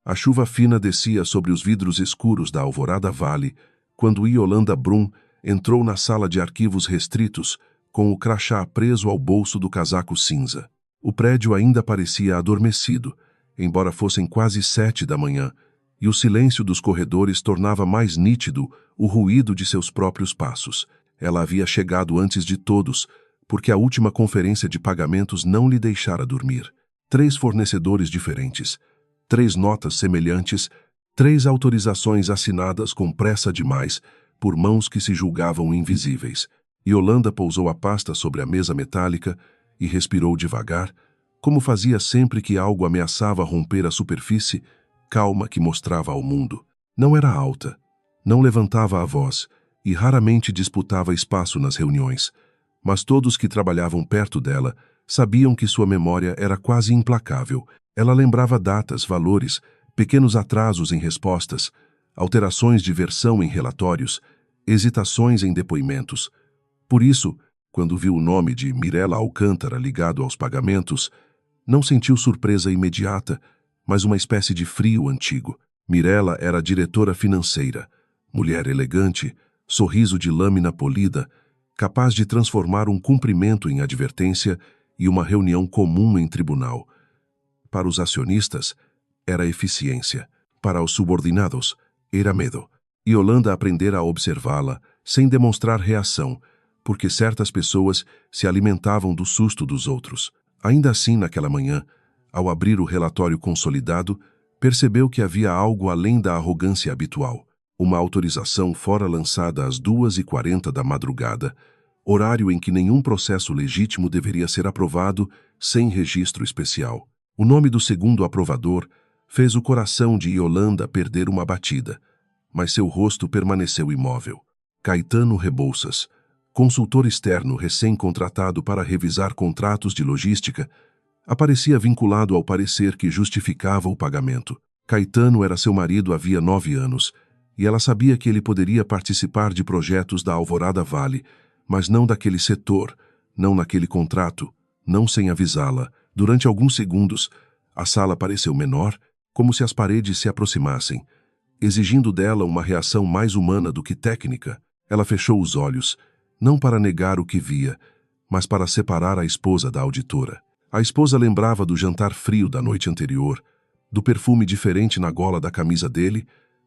A chuva fina descia sobre os vidros escuros da Alvorada Valley quando Yolanda Brum entrou na sala de arquivos restritos com o crachá preso ao bolso do casaco cinza. O prédio ainda parecia adormecido, embora fossem quase 7 da manhã, e o silêncio dos corredores tornava mais nítido o ruído de seus próprios passos. Ela havia chegado antes de todos, porque a última conferência de pagamentos não lhe deixara dormir. 3 fornecedores diferentes, 3 notas semelhantes, 3 autorizações assinadas com pressa demais, por mãos que se julgavam invisíveis. Yolanda pousou a pasta sobre a mesa metálica e respirou devagar, como fazia sempre que algo ameaçava romper a superfície, calma que mostrava ao mundo. Não era alta, não levantava a voz e raramente disputava espaço nas reuniões, mas todos que trabalhavam perto dela sabiam que sua memória era quase implacável. Ela lembrava datas, valores, pequenos atrasos em respostas, alterações de versão em relatórios, hesitações em depoimentos. Por isso, quando viu o nome de Mirella Alcântara ligado aos pagamentos, não sentiu surpresa imediata, mas uma espécie de frio antigo. Mirella era diretora financeira, mulher elegante, sorriso de lâmina polida, capaz de transformar um cumprimento em advertência e uma reunião comum em tribunal. Para os acionistas, era eficiência. Para os subordinados, era medo. Yolanda aprendera a observá-la, sem demonstrar reação, porque certas pessoas se alimentavam do susto dos outros. Ainda assim, naquela manhã, ao abrir o relatório consolidado, percebeu que havia algo além da arrogância habitual. Uma autorização fora lançada às 2h40 da madrugada, horário em que nenhum processo legítimo deveria ser aprovado sem registro especial. O nome do segundo aprovador fez o coração de Yolanda perder uma batida, mas seu rosto permaneceu imóvel. Caetano Rebouças, consultor externo recém-contratado para revisar contratos de logística, aparecia vinculado ao parecer que justificava o pagamento. Caetano era seu marido havia 9 anos, e ela sabia que ele poderia participar de projetos da Alvorada Valley, mas não daquele setor, não naquele contrato, não sem avisá-la. Durante alguns segundos, a sala pareceu menor, como se as paredes se aproximassem, exigindo dela uma reação mais humana do que técnica. Ela fechou os olhos, não para negar o que via, mas para separar a esposa da auditora. A esposa lembrava do jantar frio da noite anterior, do perfume diferente na gola da camisa dele,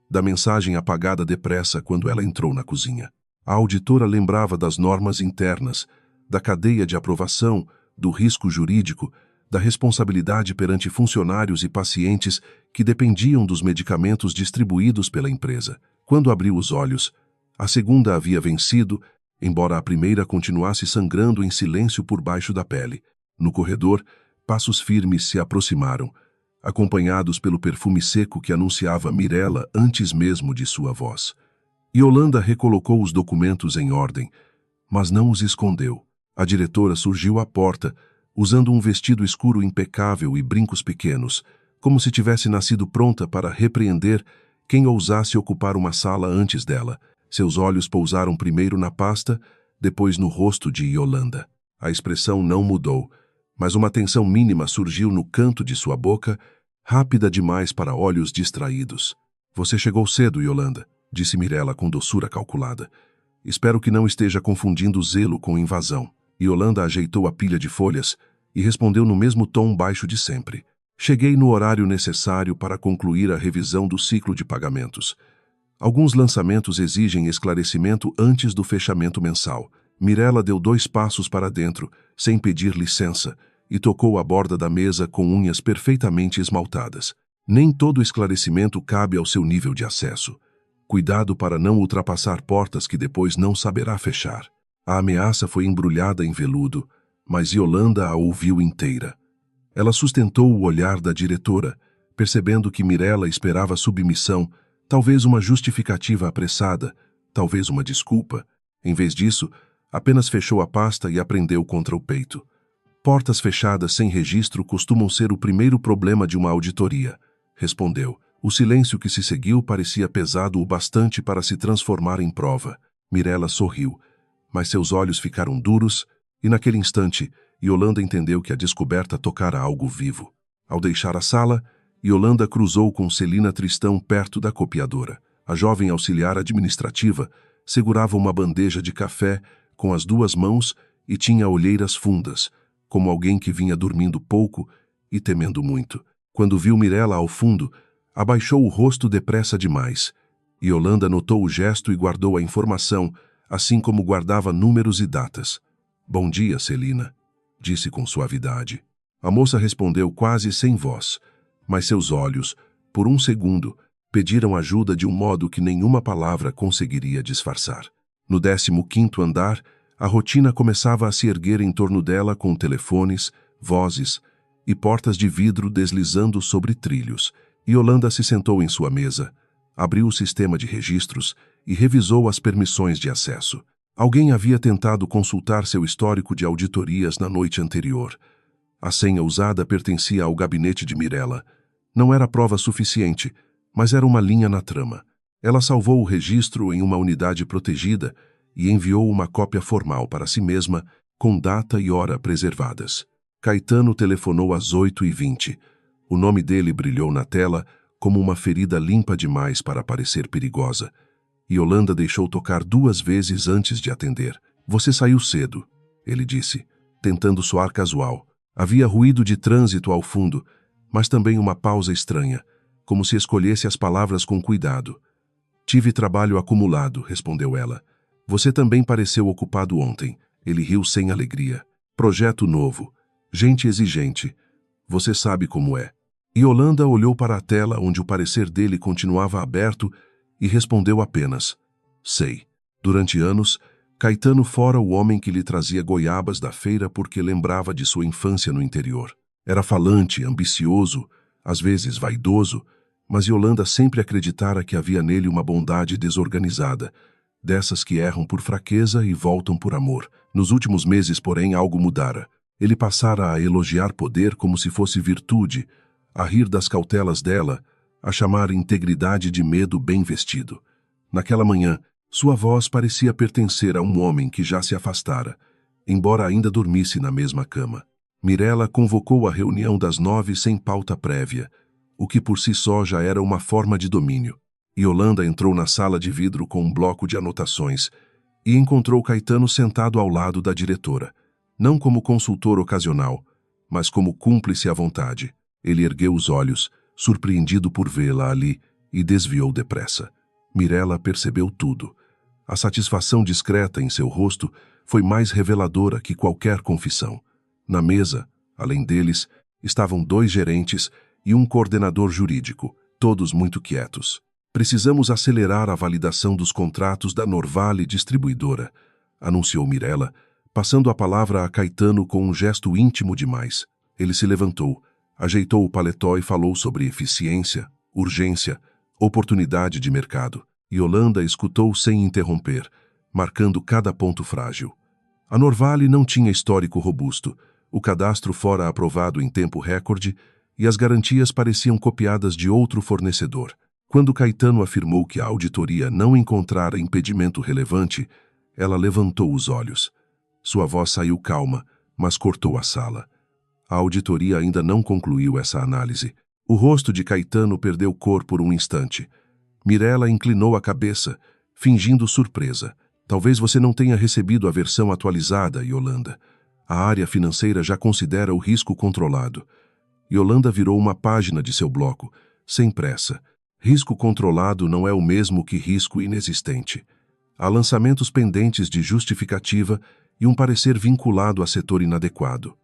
da mensagem apagada depressa quando ela entrou na cozinha. A auditora lembrava das normas internas, da cadeia de aprovação, do risco jurídico, da responsabilidade perante funcionários e pacientes que dependiam dos medicamentos distribuídos pela empresa. Quando abriu os olhos, a segunda havia vencido, embora a primeira continuasse sangrando em silêncio por baixo da pele. No corredor, passos firmes se aproximaram, acompanhados pelo perfume seco que anunciava Mirella antes mesmo de sua voz. Yolanda recolocou os documentos em ordem, mas não os escondeu. A diretora surgiu à porta, usando um vestido escuro impecável e brincos pequenos, como se tivesse nascido pronta para repreender quem ousasse ocupar uma sala antes dela. Seus olhos pousaram primeiro na pasta, depois no rosto de Yolanda. A expressão não mudou, mas uma tensão mínima surgiu no canto de sua boca, rápida demais para olhos distraídos. "Você chegou cedo, Yolanda", disse Mirella com doçura calculada. "Espero que não esteja confundindo zelo com invasão." Yolanda ajeitou a pilha de folhas e respondeu no mesmo tom baixo de sempre. "Cheguei no horário necessário para concluir a revisão do ciclo de pagamentos. Alguns lançamentos exigem esclarecimento antes do fechamento mensal." Mirella deu 2 passos para dentro, sem pedir licença, e tocou a borda da mesa com unhas perfeitamente esmaltadas. Nem todo esclarecimento cabe ao seu nível de acesso. Cuidado para não ultrapassar portas que depois não saberá fechar. A ameaça foi embrulhada em veludo, mas Yolanda a ouviu inteira. Ela sustentou o olhar da diretora, percebendo que Mirella esperava submissão, talvez uma justificativa apressada, talvez uma desculpa. Em vez disso, apenas fechou a pasta e a prendeu contra o peito. "Portas fechadas sem registro costumam ser o primeiro problema de uma auditoria", respondeu. O silêncio que se seguiu parecia pesado o bastante para se transformar em prova. Mirella sorriu, mas seus olhos ficaram duros e, naquele instante, Yolanda entendeu que a descoberta tocara algo vivo. Ao deixar a sala, Yolanda cruzou com Celina Tristão perto da copiadora. A jovem auxiliar administrativa segurava uma bandeja de café com as duas mãos e tinha olheiras fundas, como alguém que vinha dormindo pouco e temendo muito. Quando viu Mirella ao fundo, abaixou o rosto depressa demais. Yolanda notou o gesto e guardou a informação, assim como guardava números e datas. "Bom dia, Celina", disse com suavidade. A moça respondeu quase sem voz, mas seus olhos, por um segundo, pediram ajuda de um modo que nenhuma palavra conseguiria disfarçar. No 15º andar, a rotina começava a se erguer em torno dela com telefones, vozes e portas de vidro deslizando sobre trilhos. Yolanda se sentou em sua mesa, abriu o sistema de registros e revisou as permissões de acesso. Alguém havia tentado consultar seu histórico de auditorias na noite anterior. A senha usada pertencia ao gabinete de Mirella. Não era prova suficiente, mas era uma linha na trama. Ela salvou o registro em uma unidade protegida e enviou uma cópia formal para si mesma, com data e hora preservadas. Caetano telefonou às 8h20. O nome dele brilhou na tela como uma ferida limpa demais para parecer perigosa. Yolanda deixou tocar 2 vezes antes de atender. "Você saiu cedo", ele disse, tentando soar casual. Havia ruído de trânsito ao fundo, mas também uma pausa estranha, como se escolhesse as palavras com cuidado. "Tive trabalho acumulado", respondeu ela. "Você também pareceu ocupado ontem." Ele riu sem alegria. "Projeto novo. Gente exigente. Você sabe como é." Yolanda olhou para a tela onde o parecer dele continuava aberto e respondeu apenas: "Sei." Durante anos, Caetano fora o homem que lhe trazia goiabas da feira porque lembrava de sua infância no interior. Era falante, ambicioso, às vezes vaidoso, mas Yolanda sempre acreditara que havia nele uma bondade desorganizada, dessas que erram por fraqueza e voltam por amor. Nos últimos meses, porém, algo mudara. Ele passara a elogiar poder como se fosse virtude, a rir das cautelas dela, a chamar integridade de medo bem vestido. Naquela manhã, sua voz parecia pertencer a um homem que já se afastara, embora ainda dormisse na mesma cama. Mirella convocou a reunião das 9 sem pauta prévia, o que por si só já era uma forma de domínio. Yolanda entrou na sala de vidro com um bloco de anotações e encontrou Caetano sentado ao lado da diretora, não como consultor ocasional, mas como cúmplice à vontade. Ele ergueu os olhos, surpreendido por vê-la ali, e desviou depressa. Mirella percebeu tudo. A satisfação discreta em seu rosto foi mais reveladora que qualquer confissão. Na mesa, além deles, estavam 2 gerentes e um coordenador jurídico, todos muito quietos. "Precisamos acelerar a validação dos contratos da Norvale Distribuidora", anunciou Mirella, passando a palavra a Caetano com um gesto íntimo demais. Ele se levantou, ajeitou o paletó e falou sobre eficiência, urgência, oportunidade de mercado. Yolanda escutou sem interromper, marcando cada ponto frágil. A Norvale não tinha histórico robusto, o cadastro fora aprovado em tempo recorde e as garantias pareciam copiadas de outro fornecedor. Quando Caetano afirmou que a auditoria não encontrara impedimento relevante, ela levantou os olhos. Sua voz saiu calma, mas cortou a sala. A auditoria ainda não concluiu essa análise. O rosto de Caetano perdeu cor por um instante. Mirella inclinou a cabeça, fingindo surpresa. "Talvez você não tenha recebido a versão atualizada, Yolanda. A área financeira já considera o risco controlado." Yolanda virou uma página de seu bloco, sem pressa. Risco controlado não é o mesmo que risco inexistente. Há lançamentos pendentes de justificativa e um parecer vinculado a setor inadequado.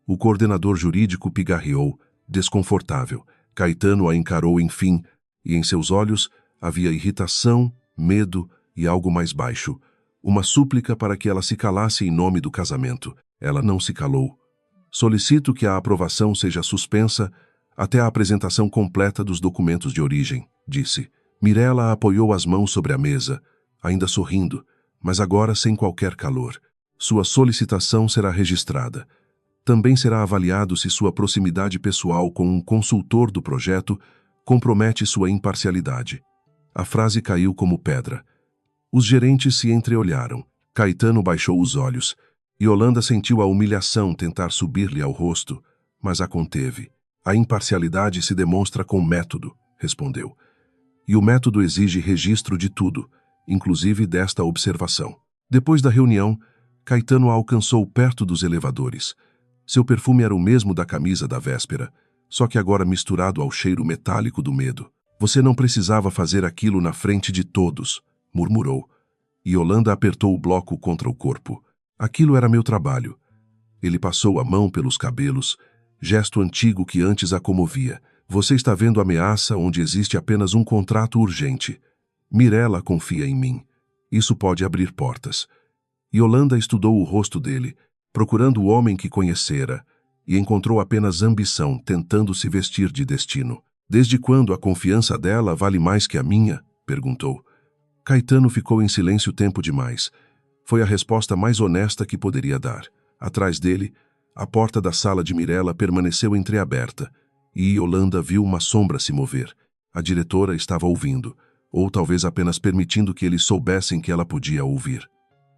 O coordenador jurídico pigarreou, desconfortável. Caetano a encarou enfim, e em seus olhos havia irritação, medo e algo mais baixo. Uma súplica para que ela se calasse em nome do casamento. Ela não se calou. "Solicito que a aprovação seja suspensa até a apresentação completa dos documentos de origem", disse. Mirella apoiou as mãos sobre a mesa, ainda sorrindo, mas agora sem qualquer calor. "Sua solicitação será registrada. Também será avaliado se sua proximidade pessoal com um consultor do projeto compromete sua imparcialidade." A frase caiu como pedra. Os gerentes se entreolharam. Caetano baixou os olhos. Yolanda sentiu a humilhação tentar subir-lhe ao rosto, mas a conteve. A imparcialidade se demonstra com método, respondeu. E o método exige registro de tudo, inclusive desta observação. Depois da reunião, Caetano a alcançou perto dos elevadores. Seu perfume era o mesmo da camisa da véspera, só que agora misturado ao cheiro metálico do medo. Você não precisava fazer aquilo na frente de todos, murmurou. E Yolanda apertou o bloco contra o corpo. Aquilo era meu trabalho. Ele passou a mão pelos cabelos, gesto antigo que antes a comovia. Você está vendo ameaça onde existe apenas um contrato urgente. Mirella confia em mim. Isso pode abrir portas. Yolanda estudou o rosto dele, procurando o homem que conhecera, e encontrou apenas ambição, tentando se vestir de destino. Desde quando a confiança dela vale mais que a minha? Perguntou. Caetano ficou em silêncio tempo demais. Foi a resposta mais honesta que poderia dar. Atrás dele, a porta da sala de Mirella permaneceu entreaberta, e Yolanda viu uma sombra se mover. A diretora estava ouvindo, ou talvez apenas permitindo que eles soubessem que ela podia ouvir.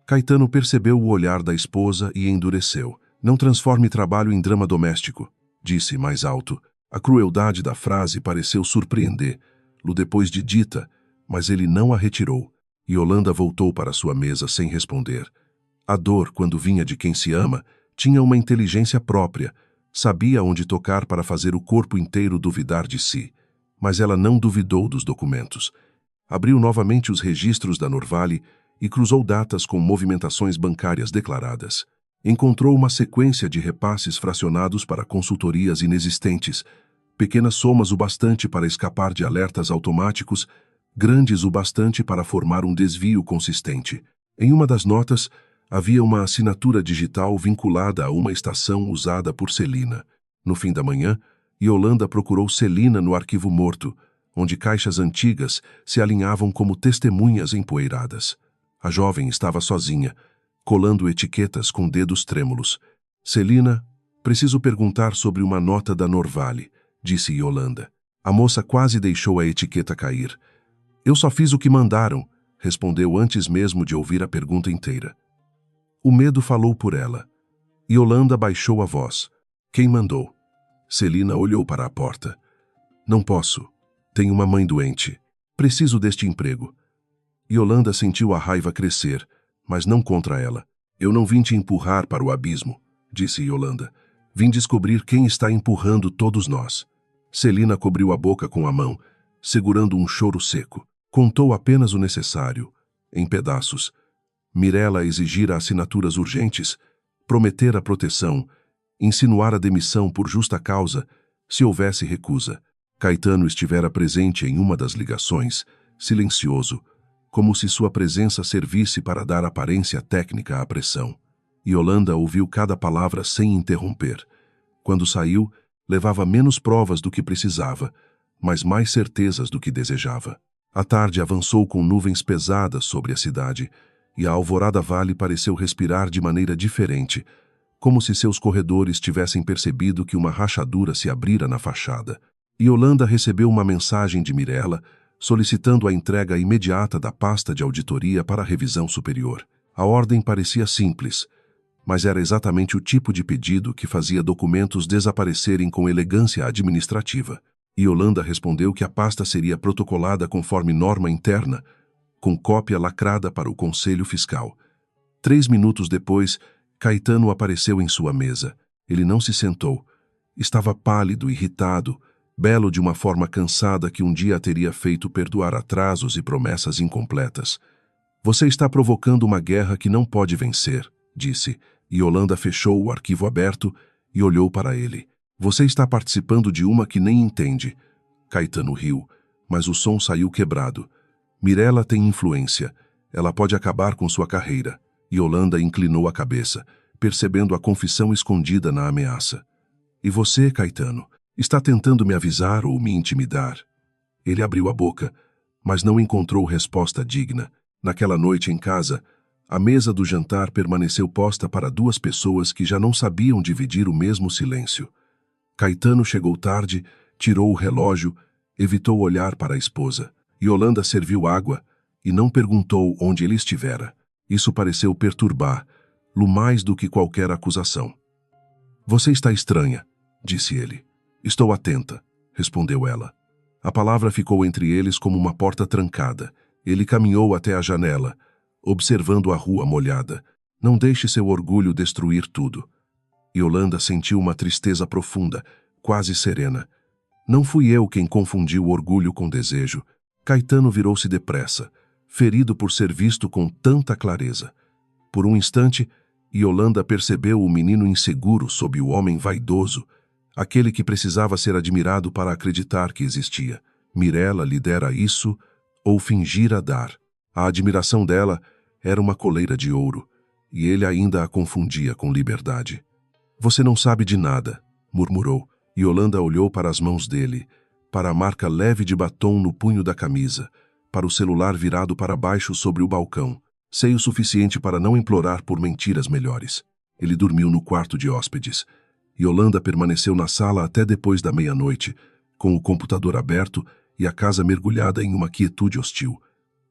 Caetano percebeu o olhar da esposa e endureceu. Não transforme trabalho em drama doméstico, disse mais alto. A crueldade da frase pareceu surpreender-lo depois de dita, mas ele não a retirou. Yolanda voltou para sua mesa sem responder. A dor, quando vinha de quem se ama, tinha uma inteligência própria, sabia onde tocar para fazer o corpo inteiro duvidar de si. Mas ela não duvidou dos documentos. Abriu novamente os registros da Norvale e cruzou datas com movimentações bancárias declaradas. Encontrou uma sequência de repasses fracionados para consultorias inexistentes, pequenas somas o bastante para escapar de alertas automáticos, grandes o bastante para formar um desvio consistente. Em uma das notas, havia uma assinatura digital vinculada a uma estação usada por Celina. No fim da manhã, Yolanda procurou Celina no arquivo morto, onde caixas antigas se alinhavam como testemunhas empoeiradas. A jovem estava sozinha, colando etiquetas com dedos trêmulos. Celina, preciso perguntar sobre uma nota da Norvale, disse Yolanda. A moça quase deixou a etiqueta cair. Eu só fiz o que mandaram, respondeu antes mesmo de ouvir a pergunta inteira. O medo falou por ela. Yolanda baixou a voz. Quem mandou? Celina olhou para a porta. Não posso. Tenho uma mãe doente. Preciso deste emprego. Yolanda sentiu a raiva crescer, mas não contra ela. Eu não vim te empurrar para o abismo, disse Yolanda. Vim descobrir quem está empurrando todos nós. Celina cobriu a boca com a mão, segurando um choro seco. Contou apenas o necessário, em pedaços. Mirella exigir assinaturas urgentes, prometer a proteção, insinuar a demissão por justa causa, se houvesse recusa. Caetano estivera presente em uma das ligações, silencioso, como se sua presença servisse para dar aparência técnica à pressão. Yolanda ouviu cada palavra sem interromper. Quando saiu, levava menos provas do que precisava, mas mais certezas do que desejava. A tarde avançou com nuvens pesadas sobre a cidade, e a Alvorada Vale pareceu respirar de maneira diferente, como se seus corredores tivessem percebido que uma rachadura se abrira na fachada. Yolanda recebeu uma mensagem de Mirella, solicitando a entrega imediata da pasta de auditoria para a revisão superior. A ordem parecia simples, mas era exatamente o tipo de pedido que fazia documentos desaparecerem com elegância administrativa. Yolanda respondeu que a pasta seria protocolada conforme norma interna, com cópia lacrada para o Conselho Fiscal. 3 minutos depois, Caetano apareceu em sua mesa. Ele não se sentou. Estava pálido, irritado, belo de uma forma cansada que um dia a teria feito perdoar atrasos e promessas incompletas. Você está provocando uma guerra que não pode vencer, disse. Yolanda fechou o arquivo aberto e olhou para ele. Você está participando de uma que nem entende. Caetano riu, mas o som saiu quebrado. Mirella tem influência. Ela pode acabar com sua carreira. Yolanda inclinou a cabeça, percebendo a confissão escondida na ameaça. E você, Caetano, está tentando me avisar ou me intimidar? Ele abriu a boca, mas não encontrou resposta digna. Naquela noite em casa, a mesa do jantar permaneceu posta para 2 pessoas que já não sabiam dividir o mesmo silêncio. Caetano chegou tarde, tirou o relógio, evitou olhar para a esposa. Yolanda serviu água e não perguntou onde ele estivera. Isso pareceu perturbar-lo mais do que qualquer acusação. Você está estranha, disse ele. Estou atenta, respondeu ela. A palavra ficou entre eles como uma porta trancada. Ele caminhou até a janela, observando a rua molhada. Não deixe seu orgulho destruir tudo. Yolanda sentiu uma tristeza profunda, quase serena. Não fui eu quem confundiu orgulho com desejo. Caetano virou-se depressa, ferido por ser visto com tanta clareza. Por um instante, Yolanda percebeu o menino inseguro sob o homem vaidoso, aquele que precisava ser admirado para acreditar que existia. Mirella lhe dera isso, ou fingira dar. A admiração dela era uma coleira de ouro, e ele ainda a confundia com liberdade. Você não sabe de nada, murmurou. Yolanda olhou para as mãos dele, para a marca leve de batom no punho da camisa, para o celular virado para baixo sobre o balcão. Sei o suficiente para não implorar por mentiras melhores. Ele dormiu no quarto de hóspedes. Yolanda permaneceu na sala até depois da meia-noite, com o computador aberto e a casa mergulhada em uma quietude hostil.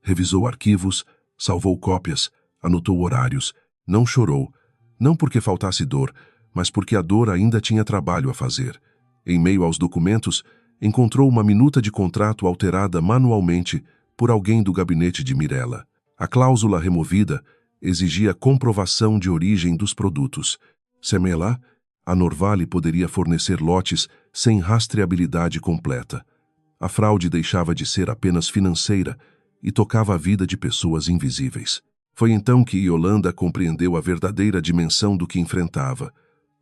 Revisou arquivos, salvou cópias, anotou horários. Não chorou, não porque faltasse dor, mas porque a dor ainda tinha trabalho a fazer. Em meio aos documentos, encontrou uma minuta de contrato alterada manualmente por alguém do gabinete de Mirella. A cláusula removida exigia comprovação de origem dos produtos. Sem ela, a Norvale poderia fornecer lotes sem rastreabilidade completa. A fraude deixava de ser apenas financeira e tocava a vida de pessoas invisíveis. Foi então que Yolanda compreendeu a verdadeira dimensão do que enfrentava.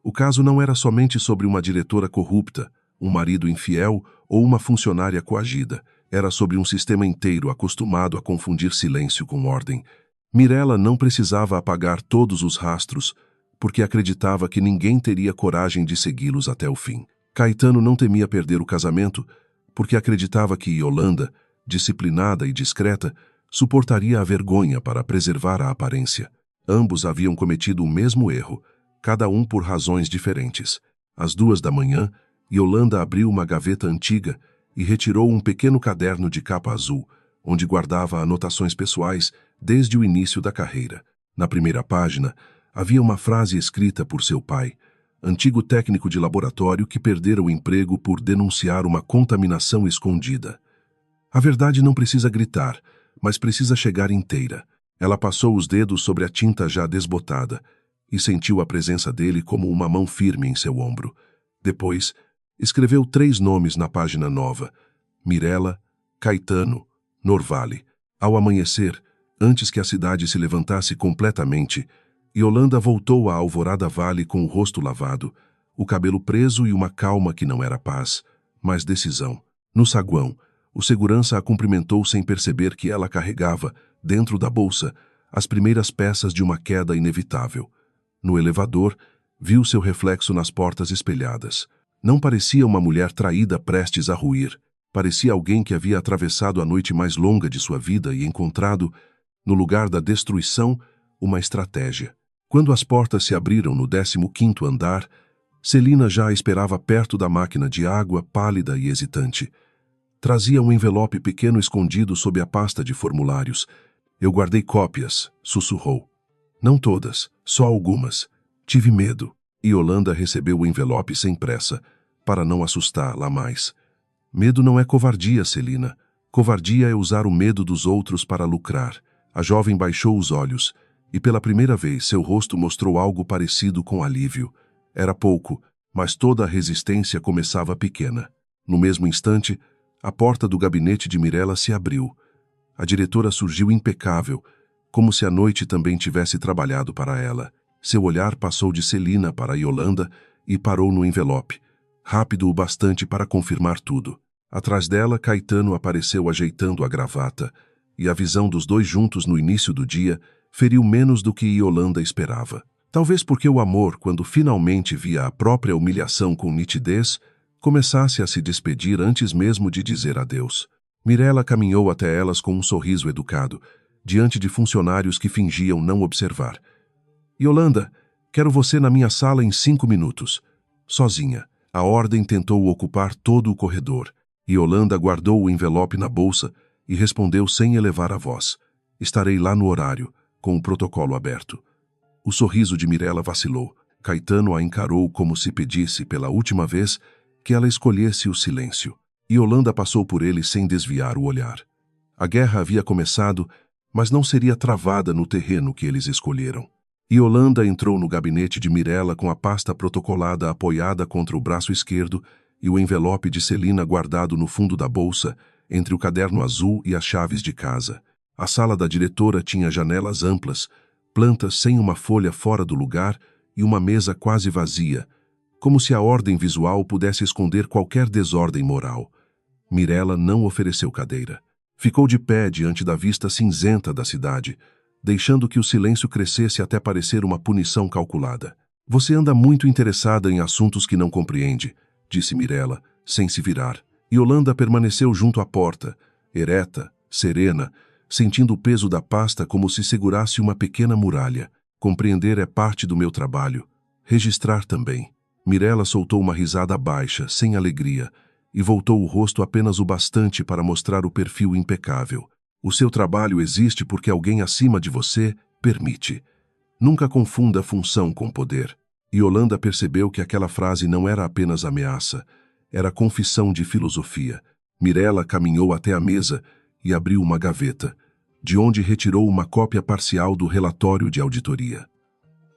O caso não era somente sobre uma diretora corrupta, um marido infiel ou uma funcionária coagida. Era sobre um sistema inteiro acostumado a confundir silêncio com ordem. Mirella não precisava apagar todos os rastros, porque acreditava que ninguém teria coragem de segui-los até o fim. Caetano não temia perder o casamento, porque acreditava que Yolanda, disciplinada e discreta, suportaria a vergonha para preservar a aparência. Ambos haviam cometido o mesmo erro, cada um por razões diferentes. Às 2 da manhã, Yolanda abriu uma gaveta antiga e retirou um pequeno caderno de capa azul, onde guardava anotações pessoais desde o início da carreira. Na primeira página, havia uma frase escrita por seu pai, antigo técnico de laboratório que perdera o emprego por denunciar uma contaminação escondida. A verdade não precisa gritar, mas precisa chegar inteira. Ela passou os dedos sobre a tinta já desbotada e sentiu a presença dele como uma mão firme em seu ombro. Depois, escreveu 3 nomes na página nova: Mirella, Caetano, Norvale. Ao amanhecer, antes que a cidade se levantasse completamente, Yolanda voltou à Alvorada Vale com o rosto lavado, o cabelo preso e uma calma que não era paz, mas decisão. No saguão, o segurança a cumprimentou sem perceber que ela carregava, dentro da bolsa, as primeiras peças de uma queda inevitável. No elevador, viu seu reflexo nas portas espelhadas. Não parecia uma mulher traída prestes a ruir. Parecia alguém que havia atravessado a noite mais longa de sua vida e encontrado, no lugar da destruição, uma estratégia. Quando as portas se abriram no 15º andar, Celina já a esperava perto da máquina de água, pálida e hesitante. Trazia um envelope pequeno escondido sob a pasta de formulários. Eu guardei cópias, sussurrou. Não todas, só algumas. Tive medo. E Yolanda recebeu o envelope sem pressa, para não assustá-la mais. Medo não é covardia, Celina. Covardia é usar o medo dos outros para lucrar. A jovem baixou os olhos, e pela primeira vez seu rosto mostrou algo parecido com alívio. Era pouco, mas toda a resistência começava pequena. No mesmo instante, a porta do gabinete de Mirella se abriu. A diretora surgiu impecável, como se a noite também tivesse trabalhado para ela. Seu olhar passou de Celina para Yolanda e parou no envelope, rápido o bastante para confirmar tudo. Atrás dela, Caetano apareceu ajeitando a gravata, e a visão dos dois juntos no início do dia feriu menos do que Yolanda esperava. Talvez porque o amor, quando finalmente via a própria humilhação com nitidez, começasse a se despedir antes mesmo de dizer adeus. Mirella caminhou até elas com um sorriso educado, diante de funcionários que fingiam não observar. Yolanda, quero você na minha sala em 5 minutos. Sozinha. A ordem tentou ocupar todo o corredor. Yolanda guardou o envelope na bolsa e respondeu sem elevar a voz. Estarei lá no horário, com o protocolo aberto. O sorriso de Mirella vacilou. Caetano a encarou como se pedisse, pela última vez, que ela escolhesse o silêncio. Yolanda passou por ele sem desviar o olhar. A guerra havia começado, mas não seria travada no terreno que eles escolheram. Yolanda entrou no gabinete de Mirella com a pasta protocolada apoiada contra o braço esquerdo e o envelope de Celina guardado no fundo da bolsa, entre o caderno azul e as chaves de casa. A sala da diretora tinha janelas amplas, plantas sem uma folha fora do lugar e uma mesa quase vazia, como se a ordem visual pudesse esconder qualquer desordem moral. Mirella não ofereceu cadeira. Ficou de pé diante da vista cinzenta da cidade, deixando que o silêncio crescesse até parecer uma punição calculada. Você anda muito interessada em assuntos que não compreende, disse Mirella, sem se virar. Yolanda permaneceu junto à porta, ereta, serena, sentindo o peso da pasta como se segurasse uma pequena muralha. Compreender é parte do meu trabalho. Registrar também. Mirella soltou uma risada baixa, sem alegria, e voltou o rosto apenas o bastante para mostrar o perfil impecável. O seu trabalho existe porque alguém acima de você permite. Nunca confunda função com poder. Yolanda percebeu que aquela frase não era apenas ameaça, era confissão de filosofia. Mirella caminhou até a mesa e abriu uma gaveta, de onde retirou uma cópia parcial do relatório de auditoria.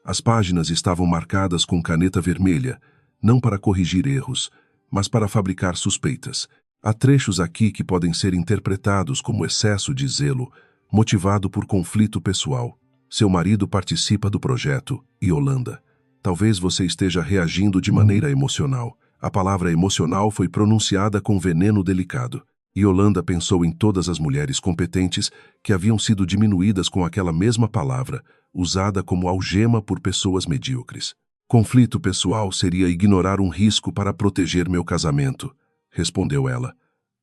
As páginas estavam marcadas com caneta vermelha, não para corrigir erros, mas para fabricar suspeitas. Há trechos aqui que podem ser interpretados como excesso de zelo, motivado por conflito pessoal. Seu marido participa do projeto, Yolanda. Talvez você esteja reagindo de maneira emocional. A palavra emocional foi pronunciada com veneno delicado. Yolanda pensou em todas as mulheres competentes que haviam sido diminuídas com aquela mesma palavra, usada como algema por pessoas medíocres. Conflito pessoal seria ignorar um risco para proteger meu casamento, respondeu ela.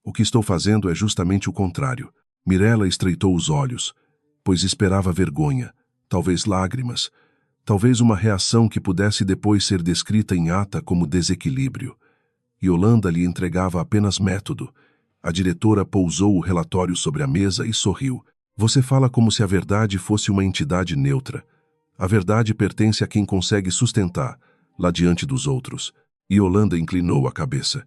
O que estou fazendo é justamente o contrário. Mirella estreitou os olhos, pois esperava vergonha, talvez lágrimas, talvez uma reação que pudesse depois ser descrita em ata como desequilíbrio. Yolanda lhe entregava apenas método. A diretora pousou o relatório sobre a mesa e sorriu. Você fala como se a verdade fosse uma entidade neutra. A verdade pertence a quem consegue sustentar, lá diante dos outros. Yolanda inclinou a cabeça.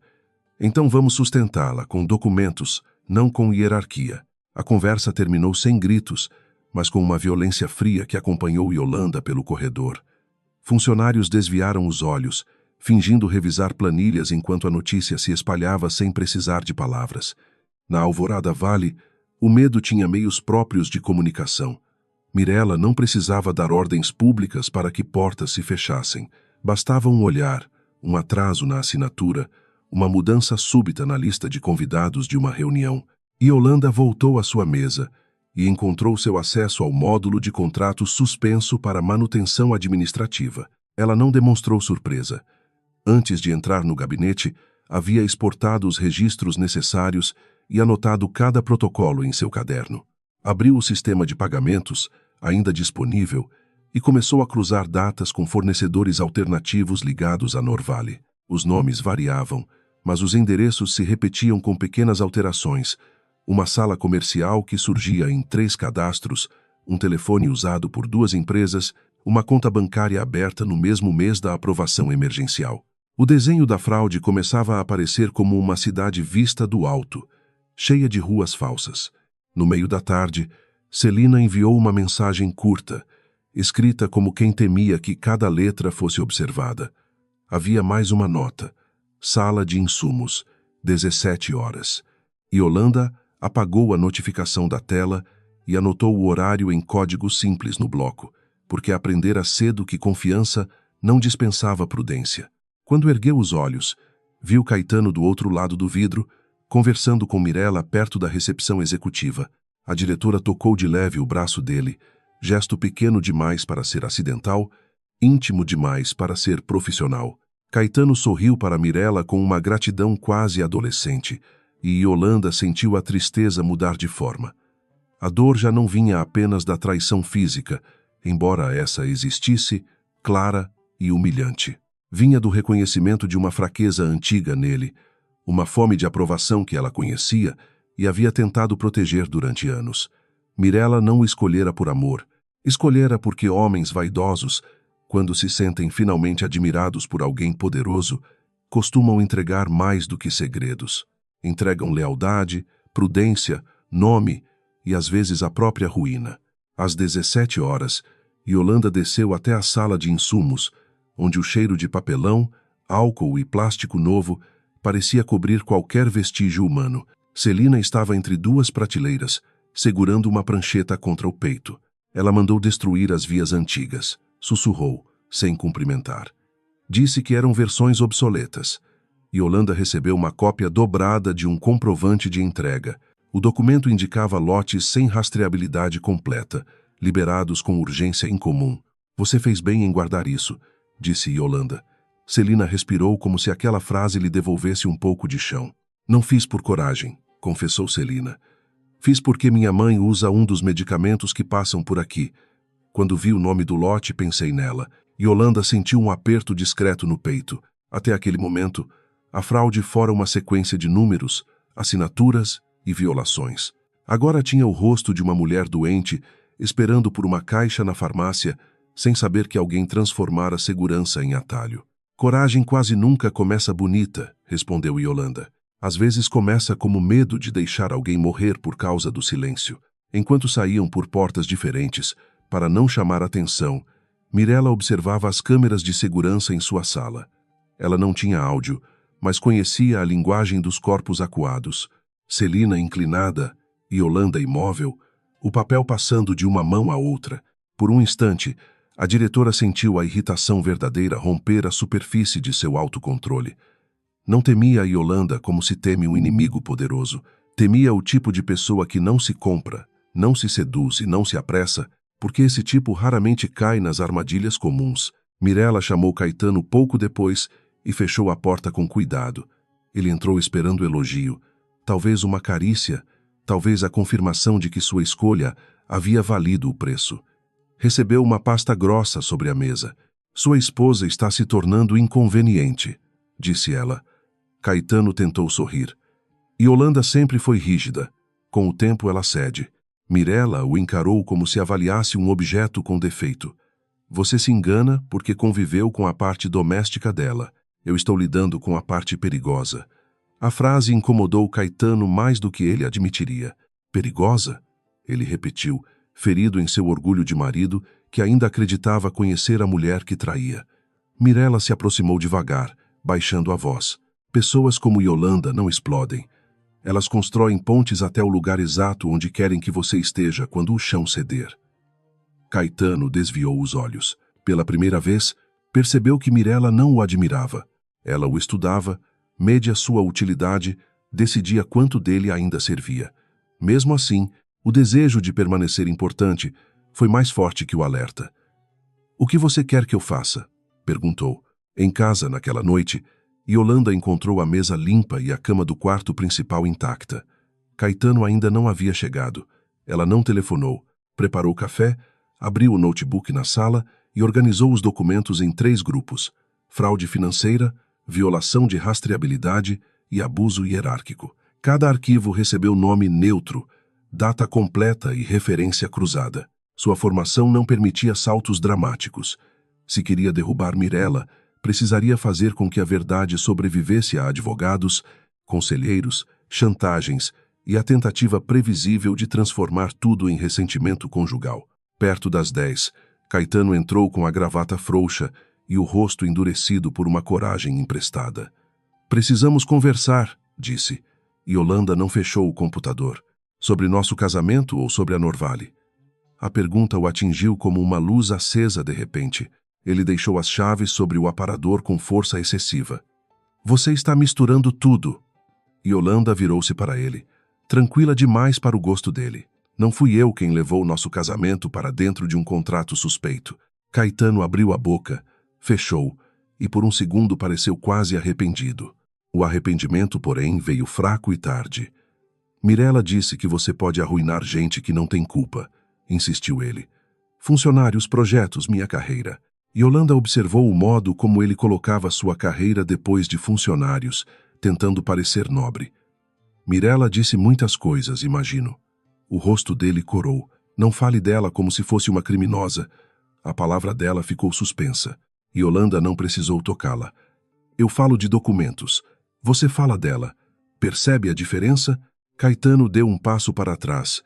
Então vamos sustentá-la com documentos, não com hierarquia. A conversa terminou sem gritos, mas com uma violência fria que acompanhou Yolanda pelo corredor. Funcionários desviaram os olhos, fingindo revisar planilhas enquanto a notícia se espalhava sem precisar de palavras. Na Alvorada Valley, o medo tinha meios próprios de comunicação. Mirella não precisava dar ordens públicas para que portas se fechassem. Bastava um olhar, um atraso na assinatura, uma mudança súbita na lista de convidados de uma reunião. Yolanda voltou à sua mesa e encontrou seu acesso ao módulo de contrato suspenso para manutenção administrativa. Ela não demonstrou surpresa. Antes de entrar no gabinete, havia exportado os registros necessários e anotado cada protocolo em seu caderno. Abriu o sistema de pagamentos, ainda disponível, e começou a cruzar datas com fornecedores alternativos ligados à Norvale. Os nomes variavam, mas os endereços se repetiam com pequenas alterações. Uma sala comercial que surgia em 3 cadastros, um telefone usado por 2 empresas, uma conta bancária aberta no mesmo mês da aprovação emergencial. O desenho da fraude começava a aparecer como uma cidade vista do alto, cheia de ruas falsas. No meio da tarde, Celina enviou uma mensagem curta, escrita como quem temia que cada letra fosse observada. Havia mais uma nota. Sala de insumos, 17 horas. Yolanda apagou a notificação da tela e anotou o horário em código simples no bloco, porque aprendera cedo que confiança não dispensava prudência. Quando ergueu os olhos, viu Caetano do outro lado do vidro, conversando com Mirella perto da recepção executiva. A diretora tocou de leve o braço dele, gesto pequeno demais para ser acidental, íntimo demais para ser profissional. Caetano sorriu para Mirella com uma gratidão quase adolescente, e Yolanda sentiu a tristeza mudar de forma. A dor já não vinha apenas da traição física, embora essa existisse, clara e humilhante. Vinha do reconhecimento de uma fraqueza antiga nele, uma fome de aprovação que ela conhecia e havia tentado proteger durante anos. Mirella não o escolhera por amor, escolhera porque homens vaidosos, quando se sentem finalmente admirados por alguém poderoso, costumam entregar mais do que segredos. Entregam lealdade, prudência, nome e às vezes a própria ruína. Às 17 horas, Yolanda desceu até a sala de insumos, onde o cheiro de papelão, álcool e plástico novo parecia cobrir qualquer vestígio humano. Celina estava entre duas prateleiras, segurando uma prancheta contra o peito. Ela mandou destruir as vias antigas. Sussurrou, sem cumprimentar. Disse que eram versões obsoletas. Yolanda recebeu uma cópia dobrada de um comprovante de entrega. O documento indicava lotes sem rastreabilidade completa, liberados com urgência incomum. Você fez bem em guardar isso, disse Yolanda. Celina respirou como se aquela frase lhe devolvesse um pouco de chão. Não fiz por coragem, confessou Celina. Fiz porque minha mãe usa um dos medicamentos que passam por aqui. Quando vi o nome do lote, pensei nela. Yolanda sentiu um aperto discreto no peito. Até aquele momento, a fraude fora uma sequência de números, assinaturas e violações. Agora tinha o rosto de uma mulher doente, esperando por uma caixa na farmácia, sem saber que alguém transformara a segurança em atalho. Coragem quase nunca começa bonita, respondeu Yolanda. Às vezes começa como medo de deixar alguém morrer por causa do silêncio. Enquanto saíam por portas diferentes, para não chamar atenção, Mirella observava as câmeras de segurança em sua sala. Ela não tinha áudio, mas conhecia a linguagem dos corpos acuados. Celina inclinada, Yolanda imóvel, o papel passando de uma mão à outra. Por um instante, a diretora sentiu a irritação verdadeira romper a superfície de seu autocontrole. Não temia a Yolanda como se teme um inimigo poderoso. Temia o tipo de pessoa que não se compra, não se seduz e não se apressa, porque esse tipo raramente cai nas armadilhas comuns. Mirella chamou Caetano pouco depois e fechou a porta com cuidado. Ele entrou esperando elogio, talvez uma carícia, talvez a confirmação de que sua escolha havia valido o preço. Recebeu uma pasta grossa sobre a mesa. Sua esposa está se tornando inconveniente, disse ela. Caetano tentou sorrir. Yolanda sempre foi rígida. Com o tempo ela cede. Mirella o encarou como se avaliasse um objeto com defeito. Você se engana porque conviveu com a parte doméstica dela. Eu estou lidando com a parte perigosa. A frase incomodou Caetano mais do que ele admitiria. Perigosa? Ele repetiu, ferido em seu orgulho de marido, que ainda acreditava conhecer a mulher que traía. Mirella se aproximou devagar, baixando a voz. Pessoas como Yolanda não explodem. Elas constroem pontes até o lugar exato onde querem que você esteja quando o chão ceder. Caetano desviou os olhos. Pela primeira vez, percebeu que Mirella não o admirava. Ela o estudava, media sua utilidade, decidia quanto dele ainda servia. Mesmo assim, o desejo de permanecer importante foi mais forte que o alerta. O que você quer que eu faça? Perguntou. Em casa, naquela noite, Yolanda encontrou a mesa limpa e a cama do quarto principal intacta. Caetano ainda não havia chegado. Ela não telefonou, preparou café, abriu o notebook na sala e organizou os documentos em 3 grupos: fraude financeira, violação de rastreabilidade e abuso hierárquico. Cada arquivo recebeu nome neutro, data completa e referência cruzada. Sua formação não permitia saltos dramáticos. Se queria derrubar Mirella, precisaria fazer com que a verdade sobrevivesse a advogados, conselheiros, chantagens e a tentativa previsível de transformar tudo em ressentimento conjugal. Perto das 10, Caetano entrou com a gravata frouxa e o rosto endurecido por uma coragem emprestada. Precisamos conversar, disse. Yolanda não fechou o computador. Sobre nosso casamento ou sobre a Norvale? A pergunta o atingiu como uma luz acesa de repente. Ele deixou as chaves sobre o aparador com força excessiva. Você está misturando tudo. Yolanda virou-se para ele, tranquila demais para o gosto dele. Não fui eu quem levou nosso casamento para dentro de um contrato suspeito. Caetano abriu a boca, fechou, e por um segundo pareceu quase arrependido. O arrependimento, porém, veio fraco e tarde. Mirella disse que você pode arruinar gente que não tem culpa, insistiu ele. Funcionários, projetos, minha carreira. Yolanda observou o modo como ele colocava sua carreira depois de funcionários, tentando parecer nobre. Mirella disse muitas coisas, imagino. O rosto dele corou. Não fale dela como se fosse uma criminosa. A palavra dela ficou suspensa. Yolanda não precisou tocá-la. Eu falo de documentos. Você fala dela. Percebe a diferença? Caetano deu um passo para trás,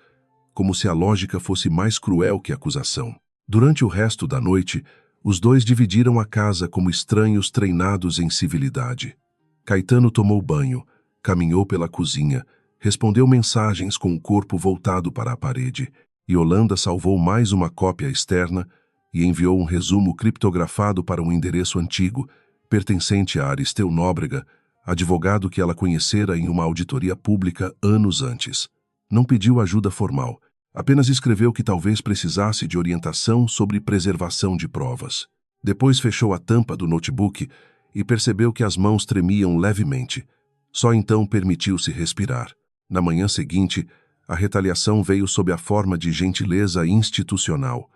como se a lógica fosse mais cruel que a acusação. Durante o resto da noite, os dois dividiram a casa como estranhos treinados em civilidade. Caetano tomou banho, caminhou pela cozinha, respondeu mensagens com o corpo voltado para a parede. Yolanda salvou mais uma cópia externa e enviou um resumo criptografado para um endereço antigo, pertencente a Aristeu Nóbrega, advogado que ela conhecera em uma auditoria pública anos antes. Não pediu ajuda formal, apenas escreveu que talvez precisasse de orientação sobre preservação de provas. Depois fechou a tampa do notebook e percebeu que as mãos tremiam levemente. Só então permitiu-se respirar. Na manhã seguinte, a retaliação veio sob a forma de gentileza institucional.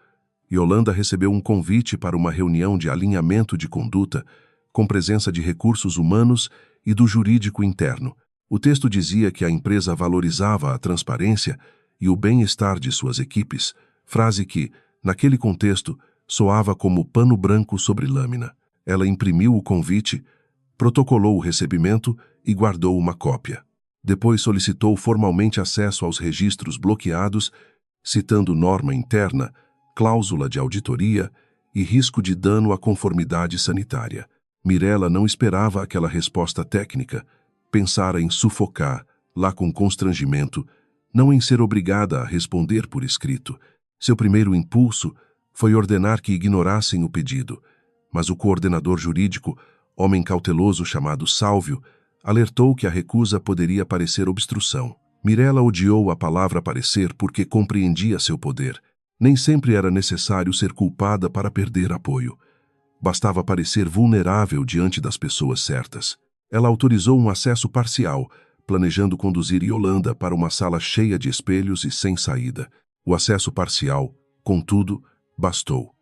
Yolanda recebeu um convite para uma reunião de alinhamento de conduta, com presença de recursos humanos e do jurídico interno. O texto dizia que a empresa valorizava a transparência e o bem-estar de suas equipes, frase que, naquele contexto, soava como pano branco sobre lâmina. Ela imprimiu o convite, protocolou o recebimento e guardou uma cópia. Depois solicitou formalmente acesso aos registros bloqueados, citando norma interna, cláusula de auditoria e risco de dano à conformidade sanitária. Mirella não esperava aquela resposta técnica. Pensara em sufocar, lá com constrangimento, não em ser obrigada a responder por escrito. Seu primeiro impulso foi ordenar que ignorassem o pedido, mas o coordenador jurídico, homem cauteloso chamado Sálvio, alertou que a recusa poderia parecer obstrução. Mirella odiou a palavra parecer porque compreendia seu poder. Nem sempre era necessário ser culpada para perder apoio. Bastava parecer vulnerável diante das pessoas certas. Ela autorizou um acesso parcial, planejando conduzir Yolanda para uma sala cheia de espelhos e sem saída. O acesso parcial, contudo, bastou.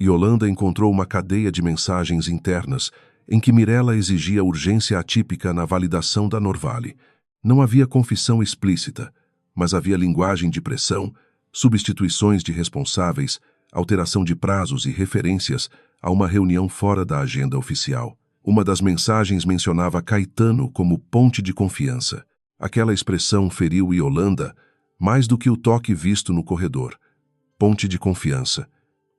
Yolanda encontrou uma cadeia de mensagens internas em que Mirella exigia urgência atípica na validação da Norvale. Não havia confissão explícita, mas havia linguagem de pressão, substituições de responsáveis, alteração de prazos e referências a uma reunião fora da agenda oficial. Uma das mensagens mencionava Caetano como ponte de confiança. Aquela expressão feriu Yolanda mais do que o toque visto no corredor. Ponte de confiança.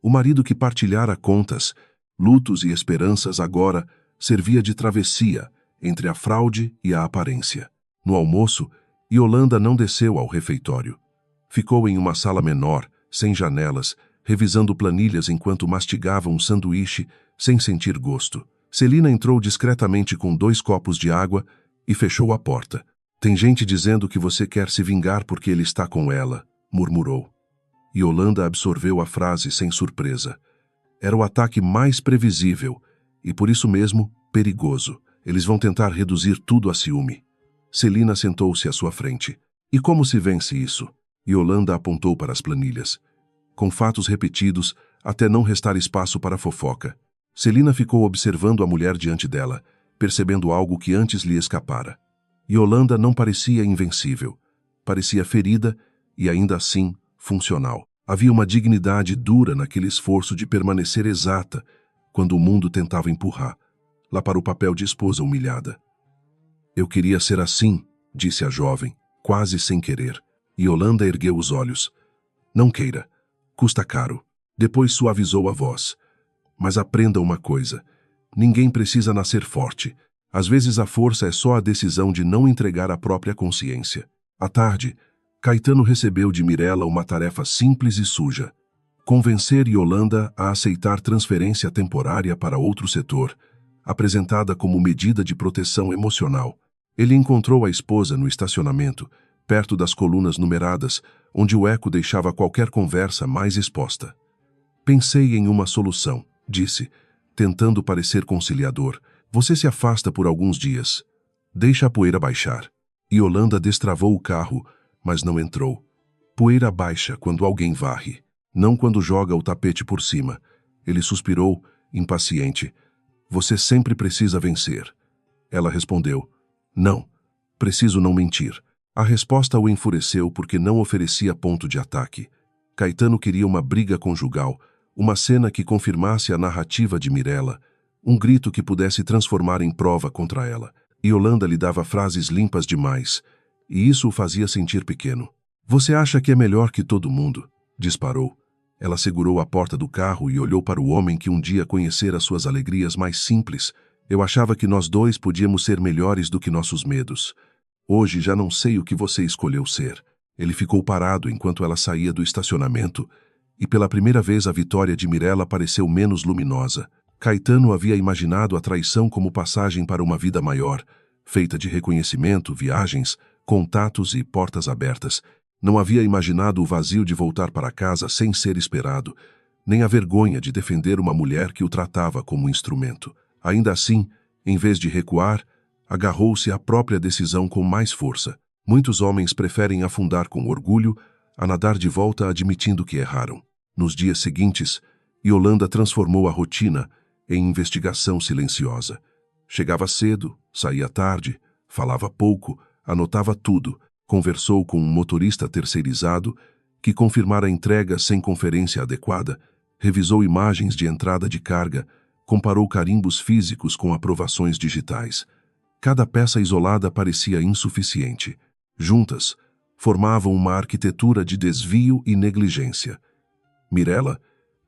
O marido que partilhara contas, lutos e esperanças agora servia de travessia entre a fraude e a aparência. No almoço, Yolanda não desceu ao refeitório. Ficou em uma sala menor, sem janelas, revisando planilhas enquanto mastigava um sanduíche sem sentir gosto. Celina entrou discretamente com 2 copos de água e fechou a porta. Tem gente dizendo que você quer se vingar porque ele está com ela, murmurou. Yolanda absorveu a frase sem surpresa. Era o ataque mais previsível e, por isso mesmo, perigoso. Eles vão tentar reduzir tudo a ciúme. Celina sentou-se à sua frente. E como se vence isso? Yolanda apontou para as planilhas. Com fatos repetidos, até não restar espaço para fofoca. Celina ficou observando a mulher diante dela, percebendo algo que antes lhe escapara. Yolanda não parecia invencível. Parecia ferida e, ainda assim, funcional. Havia uma dignidade dura naquele esforço de permanecer exata quando o mundo tentava empurrar, lá para o papel de esposa humilhada. Eu queria ser assim, disse a jovem, quase sem querer. Yolanda ergueu os olhos. Não queira. Custa caro. Depois suavizou a voz. Mas aprenda uma coisa. Ninguém precisa nascer forte. Às vezes a força é só a decisão de não entregar a própria consciência. À tarde, Caetano recebeu de Mirella uma tarefa simples e suja. Convencer Yolanda a aceitar transferência temporária para outro setor, apresentada como medida de proteção emocional. Ele encontrou a esposa no estacionamento, perto das colunas numeradas, onde o eco deixava qualquer conversa mais exposta. Pensei em uma solução, disse, tentando parecer conciliador. Você se afasta por alguns dias. Deixa a poeira baixar. Yolanda destravou o carro, mas não entrou. Poeira baixa quando alguém varre, não quando joga o tapete por cima. Ele suspirou, impaciente. Você sempre precisa vencer. Ela respondeu. Não, preciso não mentir. A resposta o enfureceu porque não oferecia ponto de ataque. Caetano queria uma briga conjugal, uma cena que confirmasse a narrativa de Mirella, Um grito que pudesse transformar em prova contra ela. Yolanda lhe dava frases limpas demais, e isso o fazia sentir pequeno. Você acha que é melhor que todo mundo? Disparou. Ela segurou a porta do carro e olhou para o homem que um dia conhecera suas alegrias mais simples. Eu achava que nós dois podíamos ser melhores do que nossos medos. Hoje já não sei o que você escolheu ser. Ele ficou parado enquanto ela saía do estacionamento, e pela primeira vez a vitória de Mirella pareceu menos luminosa. Caetano havia imaginado a traição como passagem para uma vida maior, feita de reconhecimento, viagens, contatos e portas abertas. Não havia imaginado o vazio de voltar para casa sem ser esperado, nem a vergonha de defender uma mulher que o tratava como instrumento. Ainda assim, em vez de recuar, agarrou-se à própria decisão com mais força. Muitos homens preferem afundar com orgulho a nadar de volta admitindo que erraram. Nos dias seguintes, Yolanda transformou a rotina em investigação silenciosa. Chegava cedo, saía tarde, falava pouco, anotava tudo, conversou com um motorista terceirizado que confirmara a entrega sem conferência adequada, revisou imagens de entrada de carga, comparou carimbos físicos com aprovações digitais. Cada peça isolada parecia insuficiente. Juntas, formavam uma arquitetura de desvio e negligência. Mirella,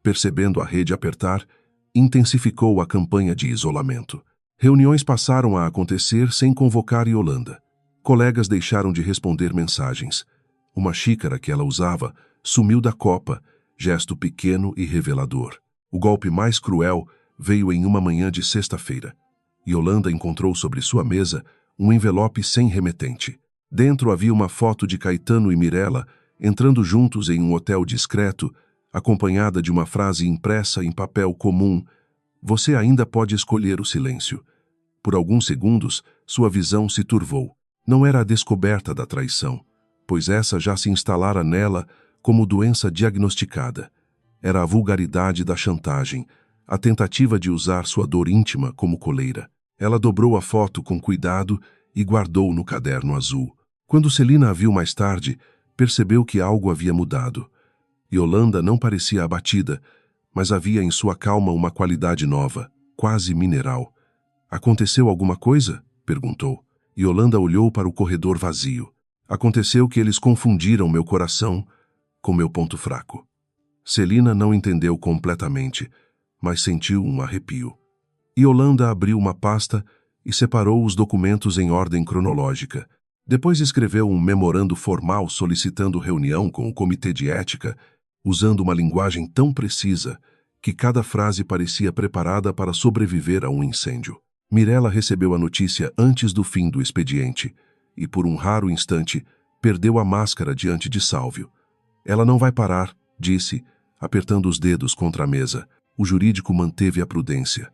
percebendo a rede apertar, intensificou a campanha de isolamento. Reuniões passaram a acontecer sem convocar Yolanda. Colegas deixaram de responder mensagens. Uma xícara que ela usava sumiu da copa, gesto pequeno e revelador. O golpe mais cruel veio em uma manhã de sexta-feira. Yolanda encontrou sobre sua mesa um envelope sem remetente. Dentro havia uma foto de Caetano e Mirella entrando juntos em um hotel discreto, acompanhada de uma frase impressa em papel comum: "Você ainda pode escolher o silêncio." Por alguns segundos, sua visão se turvou. Não era a descoberta da traição, pois essa já se instalara nela como doença diagnosticada. Era a vulgaridade da chantagem, a tentativa de usar sua dor íntima como coleira. Ela dobrou a foto com cuidado e guardou no caderno azul. Quando Celina a viu mais tarde, percebeu que algo havia mudado. Yolanda não parecia abatida, mas havia em sua calma uma qualidade nova, quase mineral. "Aconteceu alguma coisa?" perguntou. Yolanda olhou para o corredor vazio. "Aconteceu que eles confundiram meu coração com meu ponto fraco." Celina não entendeu completamente, mas sentiu um arrepio. Yolanda abriu uma pasta e separou os documentos em ordem cronológica. Depois escreveu um memorando formal solicitando reunião com o comitê de ética, usando uma linguagem tão precisa que cada frase parecia preparada para sobreviver a um incêndio. Mirella recebeu a notícia antes do fim do expediente e, por um raro instante, perdeu a máscara diante de Sálvio. "Ela não vai parar", disse, apertando os dedos contra a mesa. O jurídico manteve a prudência.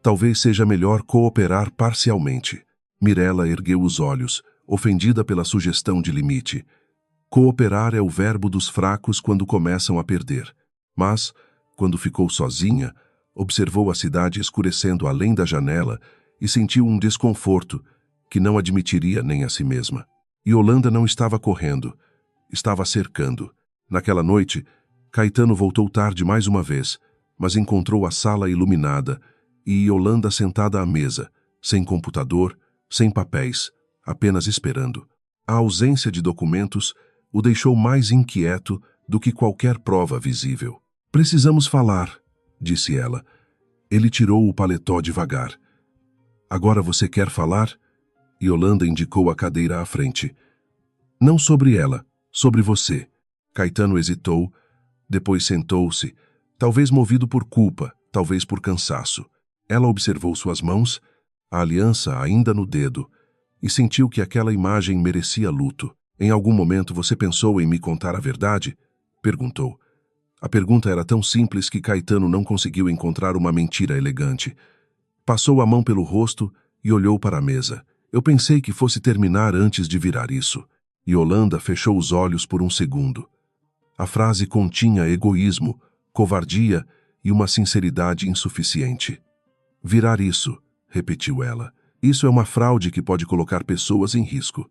"Talvez seja melhor cooperar parcialmente." Mirella ergueu os olhos, ofendida pela sugestão de limite. Cooperar é o verbo dos fracos quando começam a perder. Mas, quando ficou sozinha, observou a cidade escurecendo além da janela e sentiu um desconforto que não admitiria nem a si mesma. Yolanda não estava correndo, estava cercando. Naquela noite, Caetano voltou tarde mais uma vez, mas encontrou a sala iluminada e Yolanda sentada à mesa, sem computador, sem papéis, apenas esperando. A ausência de documentos o deixou mais inquieto do que qualquer prova visível. "Precisamos falar", disse ela. Ele tirou o paletó devagar. "Agora você quer falar?" Yolanda indicou a cadeira à frente. "Não sobre ela, sobre você." Caetano hesitou, depois sentou-se, talvez movido por culpa, talvez por cansaço. Ela observou suas mãos, a aliança ainda no dedo, e sentiu que aquela imagem merecia luto. "Em algum momento você pensou em me contar a verdade?" perguntou. A pergunta era tão simples que Caetano não conseguiu encontrar uma mentira elegante. Passou a mão pelo rosto e olhou para a mesa. "Eu pensei que fosse terminar antes de virar isso." Yolanda fechou os olhos por um segundo. A frase continha egoísmo, covardia e uma sinceridade insuficiente. "Virar isso", repetiu ela. "Isso é uma fraude que pode colocar pessoas em risco.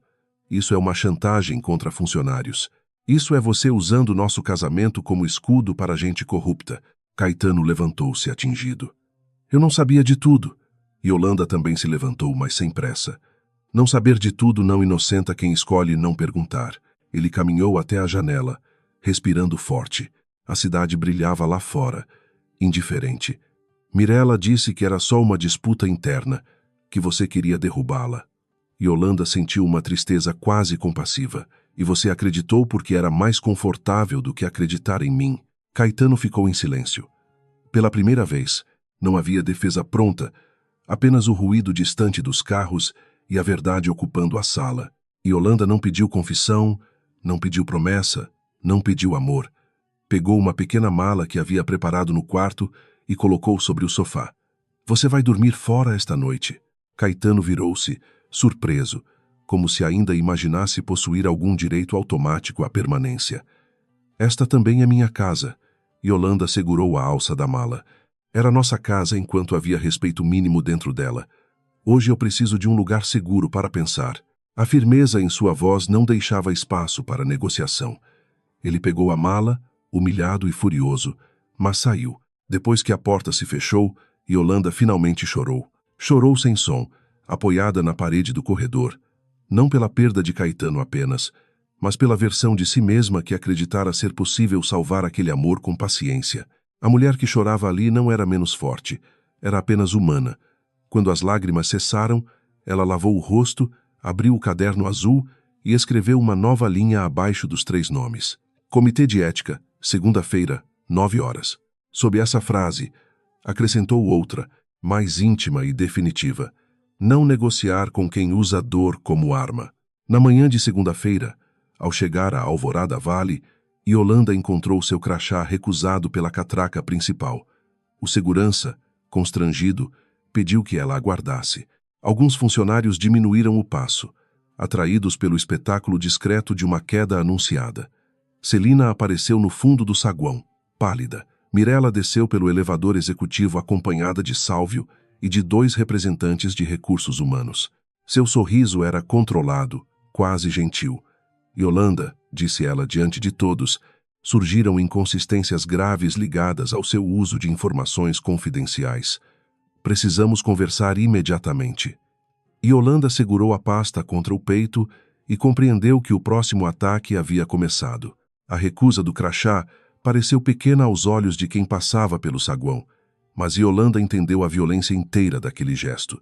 Isso é uma chantagem contra funcionários. Isso é você usando nosso casamento como escudo para gente corrupta." Caetano levantou-se atingido. Eu não sabia de tudo. Yolanda também se levantou, mas sem pressa. Não saber de tudo não inocenta quem escolhe não perguntar. Ele caminhou até a janela, respirando forte. A cidade brilhava lá fora, indiferente. Mirella disse que era só uma disputa interna, que você queria derrubá-la. Yolanda sentiu uma tristeza quase compassiva. E você acreditou porque era mais confortável do que acreditar em mim. Caetano ficou em silêncio. Pela primeira vez, não havia defesa pronta, apenas o ruído distante dos carros e a verdade ocupando a sala. Yolanda não pediu confissão, não pediu promessa, não pediu amor. Pegou uma pequena mala que havia preparado no quarto e colocou sobre o sofá. Você vai dormir fora esta noite. Caetano virou-se, surpreso, como se ainda imaginasse possuir algum direito automático à permanência. Esta também é minha casa. Yolanda segurou a alça da mala. Era nossa casa enquanto havia respeito mínimo dentro dela. Hoje eu preciso de um lugar seguro para pensar. A firmeza em sua voz não deixava espaço para negociação. Ele pegou a mala, humilhado e furioso, mas saiu. Depois que a porta se fechou, Yolanda finalmente chorou. Chorou sem som, apoiada na parede do corredor. Não pela perda de Caetano apenas, mas pela versão de si mesma que acreditara ser possível salvar aquele amor com paciência. A mulher que chorava ali não era menos forte, era apenas humana. Quando as lágrimas cessaram, ela lavou o rosto, abriu o caderno azul e escreveu uma nova linha abaixo dos 3 nomes. Comitê de Ética, segunda-feira, 9 horas. Sob essa frase, acrescentou outra, mais íntima e definitiva. Não negociar com quem usa a dor como arma. Na manhã de segunda-feira, ao chegar à Alvorada Vale, Yolanda encontrou seu crachá recusado pela catraca principal. O segurança, constrangido, pediu que ela aguardasse. Alguns funcionários diminuíram o passo, atraídos pelo espetáculo discreto de uma queda anunciada. Celina apareceu no fundo do saguão, pálida. Mirella desceu pelo elevador executivo acompanhada de Sálvio e de 2 representantes de recursos humanos. Seu sorriso era controlado, quase gentil. Yolanda, disse ela diante de todos, surgiram inconsistências graves ligadas ao seu uso de informações confidenciais. Precisamos conversar imediatamente. Yolanda segurou a pasta contra o peito e compreendeu que o próximo ataque havia começado. A recusa do crachá pareceu pequena aos olhos de quem passava pelo saguão, mas Yolanda entendeu a violência inteira daquele gesto.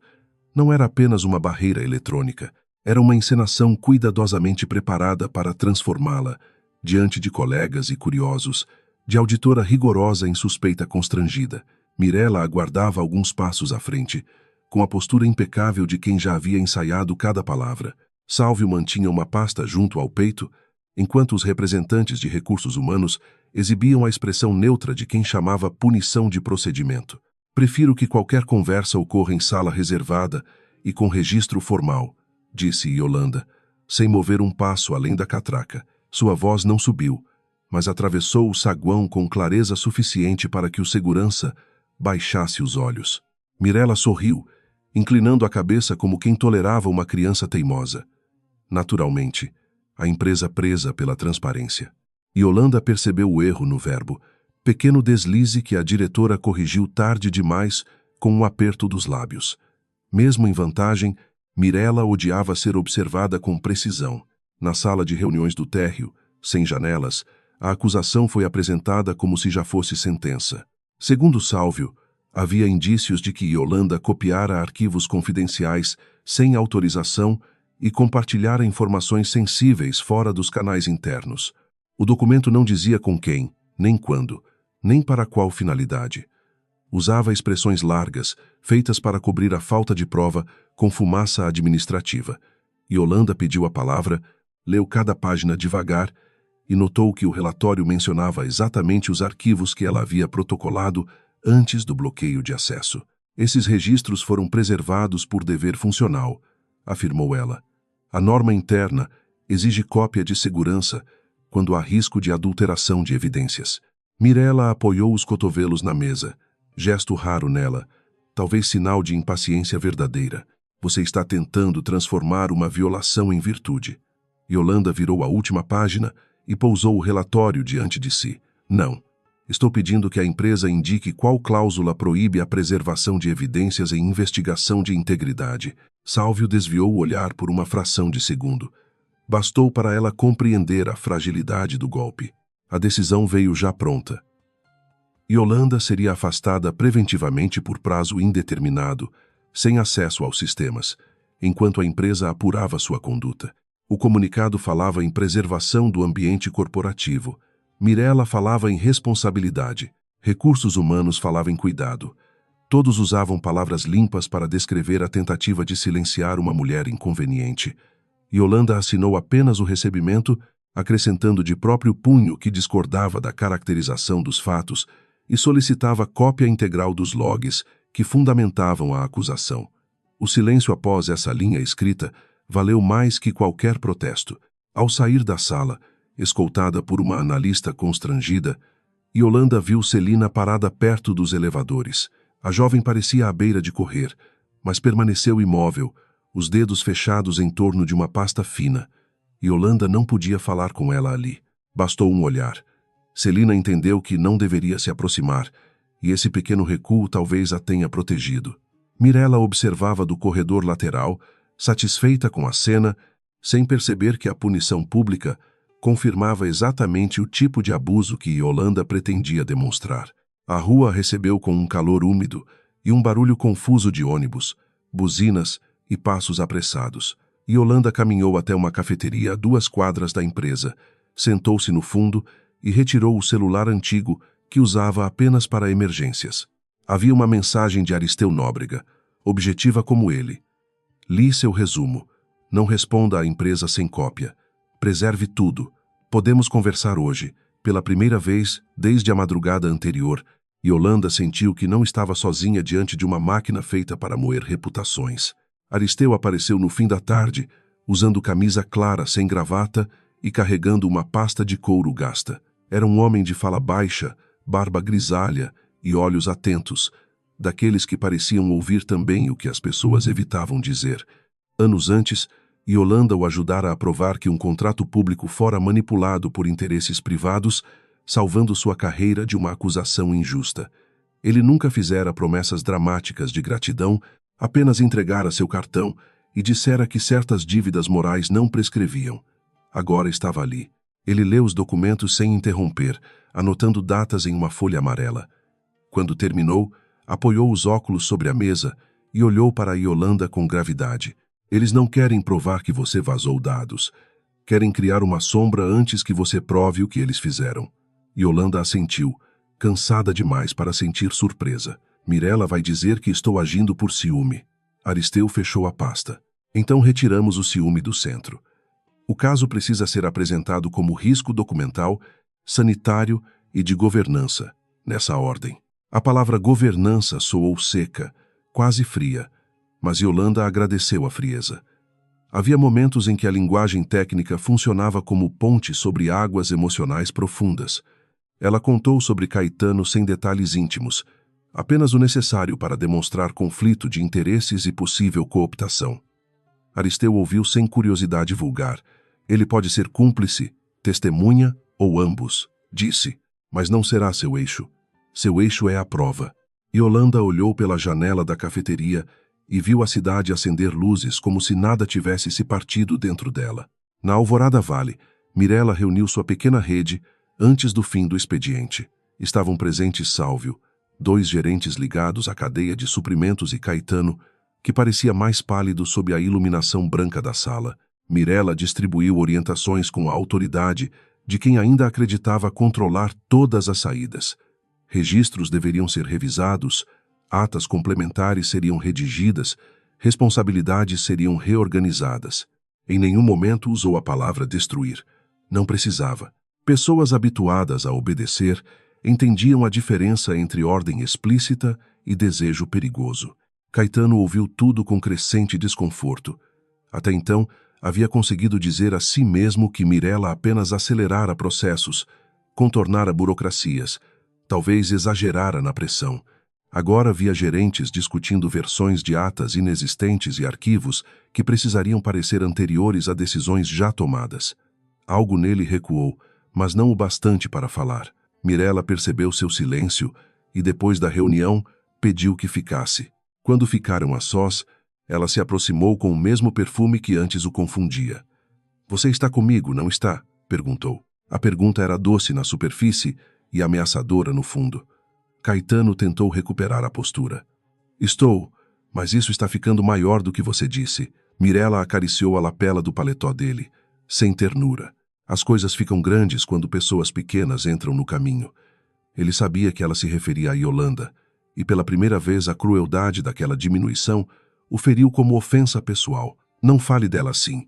Não era apenas uma barreira eletrônica, era uma encenação cuidadosamente preparada para transformá-la, diante de colegas e curiosos, de auditora rigorosa em suspeita constrangida. Mirella aguardava alguns passos à frente, com a postura impecável de quem já havia ensaiado cada palavra. Sálvio mantinha uma pasta junto ao peito, enquanto os representantes de recursos humanos exibiam a expressão neutra de quem chamava punição de procedimento. Prefiro que qualquer conversa ocorra em sala reservada e com registro formal, disse Yolanda, sem mover um passo além da catraca. Sua voz não subiu, mas atravessou o saguão com clareza suficiente para que o segurança baixasse os olhos. Mirella sorriu, inclinando a cabeça como quem tolerava uma criança teimosa. Naturalmente, a empresa presa pela transparência. Yolanda percebeu o erro no verbo, pequeno deslize que a diretora corrigiu tarde demais com um aperto dos lábios. Mesmo em vantagem, Mirella odiava ser observada com precisão. Na sala de reuniões do térreo, sem janelas, a acusação foi apresentada como se já fosse sentença. Segundo Sálvio, havia indícios de que Yolanda copiara arquivos confidenciais sem autorização e compartilhara informações sensíveis fora dos canais internos. O documento não dizia com quem, nem quando, nem para qual finalidade. Usava expressões largas, feitas para cobrir a falta de prova com fumaça administrativa. Yolanda pediu a palavra, leu cada página devagar e notou que o relatório mencionava exatamente os arquivos que ela havia protocolado antes do bloqueio de acesso. Esses registros foram preservados por dever funcional, afirmou ela. A norma interna exige cópia de segurança quando há risco de adulteração de evidências. Mirella apoiou os cotovelos na mesa, gesto raro nela, talvez sinal de impaciência verdadeira. Você está tentando transformar uma violação em virtude. Yolanda virou a última página e pousou o relatório diante de si. Não, Estou pedindo que a empresa indique qual cláusula proíbe a preservação de evidências em investigação de integridade. Sálvio desviou o olhar por uma fração de segundo. Bastou para ela compreender a fragilidade do golpe. A decisão veio já pronta. Yolanda seria afastada preventivamente por prazo indeterminado, sem acesso aos sistemas, enquanto a empresa apurava sua conduta. O comunicado falava em preservação do ambiente corporativo. Mirella falava em responsabilidade. Recursos humanos falava em cuidado. Todos usavam palavras limpas para descrever a tentativa de silenciar uma mulher inconveniente. Yolanda assinou apenas o recebimento, acrescentando de próprio punho que discordava da caracterização dos fatos e solicitava cópia integral dos logs que fundamentavam a acusação. O silêncio após essa linha escrita valeu mais que qualquer protesto. Ao sair da sala, escoltada por uma analista constrangida, Yolanda viu Celina parada perto dos elevadores. A jovem parecia à beira de correr, mas permaneceu imóvel, os dedos fechados em torno de uma pasta fina. Yolanda não podia falar com ela ali. Bastou um olhar. Celina entendeu que não deveria se aproximar, e esse pequeno recuo talvez a tenha protegido. Mirella observava do corredor lateral, satisfeita com a cena, sem perceber que a punição pública confirmava exatamente o tipo de abuso que Yolanda pretendia demonstrar. A rua recebeu com um calor úmido e um barulho confuso de ônibus, buzinas e passos apressados. Yolanda caminhou até uma cafeteria a 2 quadras da empresa, sentou-se no fundo e retirou o celular antigo que usava apenas para emergências. Havia uma mensagem de Aristeu Nóbrega, objetiva como ele. Li seu resumo. Não responda à empresa sem cópia. Preserve tudo. Podemos conversar hoje. Pela primeira vez, desde a madrugada anterior, Yolanda sentiu que não estava sozinha diante de uma máquina feita para moer reputações. Aristeu apareceu no fim da tarde, usando camisa clara sem gravata e carregando uma pasta de couro gasta. Era um homem de fala baixa, barba grisalha e olhos atentos, daqueles que pareciam ouvir também o que as pessoas evitavam dizer. Anos antes, Yolanda o ajudara a provar que um contrato público fora manipulado por interesses privados, salvando sua carreira de uma acusação injusta. Ele nunca fizera promessas dramáticas de gratidão, apenas entregara seu cartão e dissera que certas dívidas morais não prescreviam. Agora estava ali. Ele leu os documentos sem interromper, anotando datas em uma folha amarela. Quando terminou, apoiou os óculos sobre a mesa e olhou para Yolanda com gravidade. Eles não querem provar que você vazou dados. Querem criar uma sombra antes que você prove o que eles fizeram. Yolanda assentiu, cansada demais para sentir surpresa. Mirella vai dizer que estou agindo por ciúme. Aristeu fechou a pasta. Então retiramos o ciúme do centro. O caso precisa ser apresentado como risco documental, sanitário e de governança, nessa ordem. A palavra governança soou seca, quase fria, mas Yolanda agradeceu a frieza. Havia momentos em que a linguagem técnica funcionava como ponte sobre águas emocionais profundas. Ela contou sobre Caetano sem detalhes íntimos, apenas o necessário para demonstrar conflito de interesses e possível cooptação. Aristeu ouviu sem curiosidade vulgar. Ele pode ser cúmplice, testemunha ou ambos, disse, mas não será seu eixo. Seu eixo é a prova. Yolanda olhou pela janela da cafeteria e viu a cidade acender luzes como se nada tivesse se partido dentro dela. Na Alvorada Vale, Mirella reuniu sua pequena rede antes do fim do expediente. Estavam presentes Sálvio, 2 gerentes ligados à cadeia de suprimentos e Caetano, que parecia mais pálido sob a iluminação branca da sala. Mirella distribuiu orientações com a autoridade de quem ainda acreditava controlar todas as saídas. Registros deveriam ser revisados, atas complementares seriam redigidas, responsabilidades seriam reorganizadas. Em nenhum momento usou a palavra destruir. Não precisava. Pessoas habituadas a obedecer entendiam a diferença entre ordem explícita e desejo perigoso. Caetano ouviu tudo com crescente desconforto. Até então, havia conseguido dizer a si mesmo que Mirella apenas acelerara processos, contornara burocracias, talvez exagerara na pressão. Agora via gerentes discutindo versões de atas inexistentes e arquivos que precisariam parecer anteriores a decisões já tomadas. Algo nele recuou, mas não o bastante para falar. Mirella percebeu seu silêncio e, depois da reunião, pediu que ficasse. Quando ficaram a sós, ela se aproximou com o mesmo perfume que antes o confundia. "Você está comigo, não está?" perguntou. A pergunta era doce na superfície e ameaçadora no fundo. Caetano tentou recuperar a postura. "Estou, mas isso está ficando maior do que você disse." Mirella acariciou a lapela do paletó dele, sem ternura. As coisas ficam grandes quando pessoas pequenas entram no caminho. Ele sabia que ela se referia a Yolanda, e pela primeira vez a crueldade daquela diminuição o feriu como ofensa pessoal. "Não fale dela assim."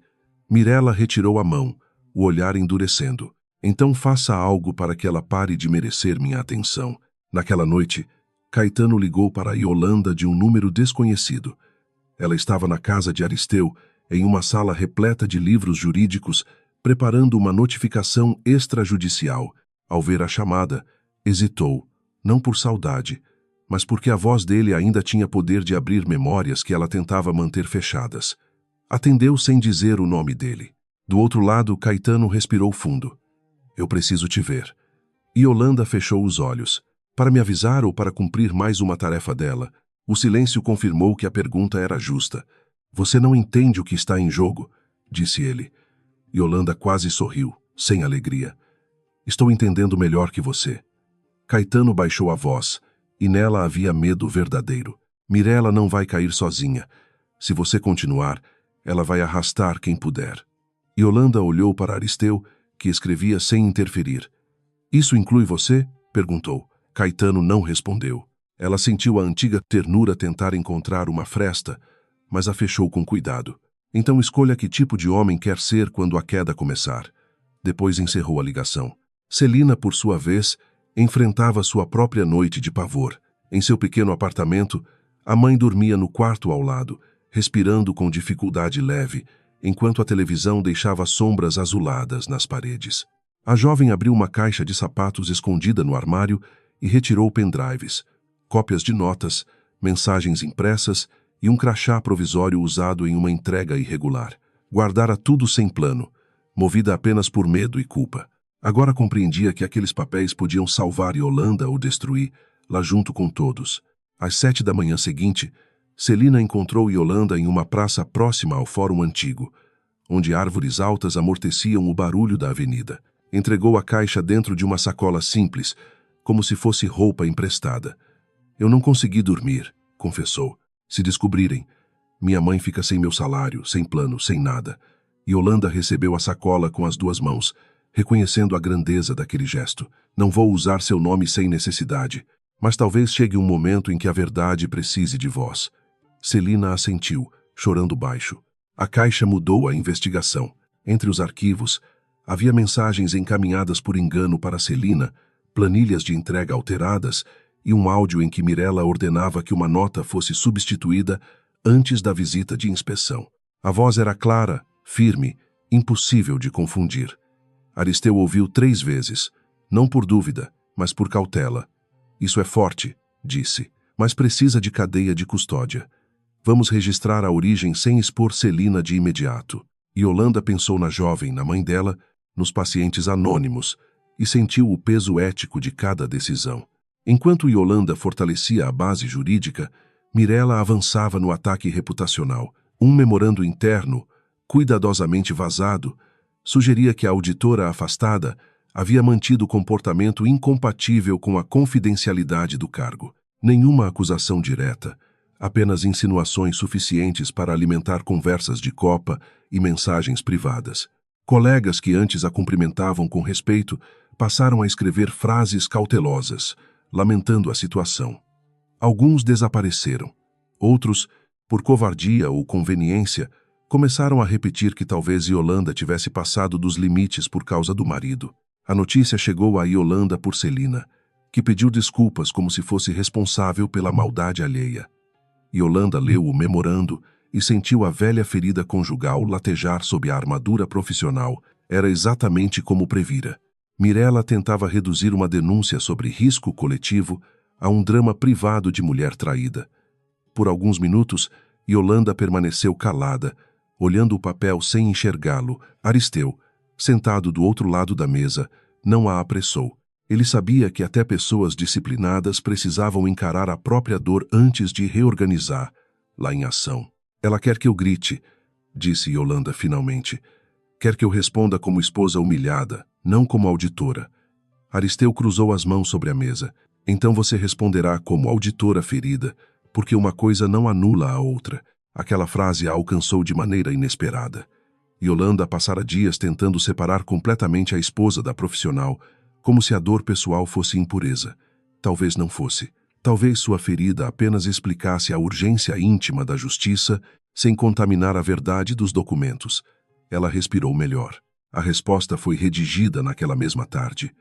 Mirella retirou a mão, o olhar endurecendo. "Então faça algo para que ela pare de merecer minha atenção." Naquela noite, Caetano ligou para Yolanda de um número desconhecido. Ela estava na casa de Aristeu, em uma sala repleta de livros jurídicos, preparando uma notificação extrajudicial. Ao ver a chamada, hesitou, não por saudade, mas porque a voz dele ainda tinha poder de abrir memórias que ela tentava manter fechadas. Atendeu sem dizer o nome dele. Do outro lado, Caetano respirou fundo. "Eu preciso te ver." Yolanda fechou os olhos. Para me avisar ou para cumprir mais uma tarefa dela? O silêncio confirmou que a pergunta era justa. "Você não entende o que está em jogo," disse ele. Yolanda quase sorriu, sem alegria. "Estou entendendo melhor que você." Caetano baixou a voz, e nela havia medo verdadeiro. "Mirella não vai cair sozinha. Se você continuar, ela vai arrastar quem puder." Yolanda olhou para Aristeu, que escrevia sem interferir. "Isso inclui você?" perguntou. Caetano não respondeu. Ela sentiu a antiga ternura tentar encontrar uma fresta, mas a fechou com cuidado. "Então escolha que tipo de homem quer ser quando a queda começar." Depois encerrou a ligação. Celina, por sua vez, enfrentava sua própria noite de pavor. Em seu pequeno apartamento, a mãe dormia no quarto ao lado, respirando com dificuldade leve, enquanto a televisão deixava sombras azuladas nas paredes. A jovem abriu uma caixa de sapatos escondida no armário e retirou pendrives, cópias de notas, mensagens impressas e um crachá provisório usado em uma entrega irregular. Guardara tudo sem plano, movida apenas por medo e culpa. Agora compreendia que aqueles papéis podiam salvar Yolanda ou destruí-la junto com todos. Às 7 da manhã seguinte, Celina encontrou Yolanda em uma praça próxima ao Fórum Antigo, onde árvores altas amorteciam o barulho da avenida. Entregou a caixa dentro de uma sacola simples, como se fosse roupa emprestada. "Eu não consegui dormir," confessou. "Se descobrirem, minha mãe fica sem meu salário, sem plano, sem nada." Yolanda recebeu a sacola com as 2 mãos, reconhecendo a grandeza daquele gesto. "Não vou usar seu nome sem necessidade, mas talvez chegue um momento em que a verdade precise de vós." Celina assentiu, chorando baixo. A caixa mudou a investigação. Entre os arquivos, havia mensagens encaminhadas por engano para Celina, planilhas de entrega alteradas e um áudio em que Mirella ordenava que uma nota fosse substituída antes da visita de inspeção. A voz era clara, firme, impossível de confundir. Aristeu ouviu 3 vezes, não por dúvida, mas por cautela. "Isso é forte", disse, "mas precisa de cadeia de custódia. Vamos registrar a origem sem expor Celina de imediato." Yolanda pensou na jovem, na mãe dela, nos pacientes anônimos, e sentiu o peso ético de cada decisão. Enquanto Yolanda fortalecia a base jurídica, Mirella avançava no ataque reputacional. Um memorando interno, cuidadosamente vazado, sugeria que a auditora afastada havia mantido comportamento incompatível com a confidencialidade do cargo. Nenhuma acusação direta, apenas insinuações suficientes para alimentar conversas de copa e mensagens privadas. Colegas que antes a cumprimentavam com respeito passaram a escrever frases cautelosas, lamentando a situação. Alguns desapareceram. Outros, por covardia ou conveniência, começaram a repetir que talvez Yolanda tivesse passado dos limites por causa do marido. A notícia chegou a Yolanda por Celina, que pediu desculpas como se fosse responsável pela maldade alheia. Yolanda leu o memorando e sentiu a velha ferida conjugal latejar sob a armadura profissional. Era exatamente como previra. Mirella tentava reduzir uma denúncia sobre risco coletivo a um drama privado de mulher traída. Por alguns minutos, Yolanda permaneceu calada, olhando o papel sem enxergá-lo. Aristeu, sentado do outro lado da mesa, não a apressou. Ele sabia que até pessoas disciplinadas precisavam encarar a própria dor antes de reorganizar, lá em ação. Ela quer que eu grite, disse Yolanda finalmente. Quer que eu responda como esposa humilhada, não como auditora. Aristeu cruzou as mãos sobre a mesa. Então você responderá como auditora ferida, porque uma coisa não anula a outra. Aquela frase a alcançou de maneira inesperada. Yolanda passara dias tentando separar completamente a esposa da profissional, como se a dor pessoal fosse impureza. Talvez não fosse. Talvez sua ferida apenas explicasse a urgência íntima da justiça, sem contaminar a verdade dos documentos. Ela respirou melhor. A resposta foi redigida naquela mesma tarde.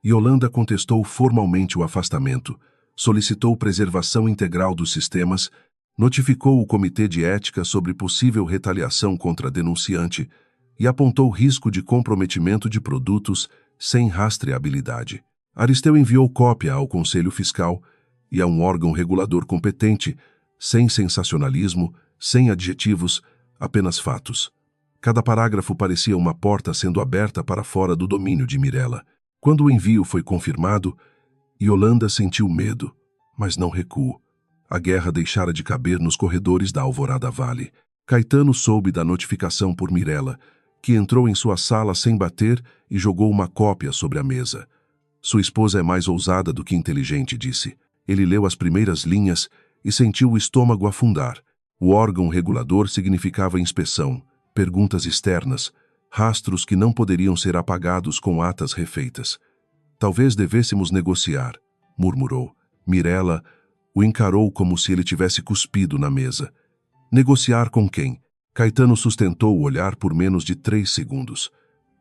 Yolanda contestou formalmente o afastamento, solicitou preservação integral dos sistemas, notificou o Comitê de Ética sobre possível retaliação contra a denunciante e apontou risco de comprometimento de produtos sem rastreabilidade. Aristeu enviou cópia ao Conselho Fiscal e a um órgão regulador competente, sem sensacionalismo, sem adjetivos, apenas fatos. Cada parágrafo parecia uma porta sendo aberta para fora do domínio de Mirella. Quando o envio foi confirmado, Yolanda sentiu medo, mas não recuo. A guerra deixara de caber nos corredores da Alvorada Vale. Caetano soube da notificação por Mirella, que entrou em sua sala sem bater e jogou uma cópia sobre a mesa. Sua esposa é mais ousada do que inteligente, disse. Ele leu as primeiras linhas e sentiu o estômago afundar. O órgão regulador significava inspeção, perguntas externas, rastros que não poderiam ser apagados com atas refeitas. Talvez devêssemos negociar, murmurou. Mirella o encarou como se ele tivesse cuspido na mesa. Negociar com quem? Caetano sustentou o olhar por menos de 3 segundos.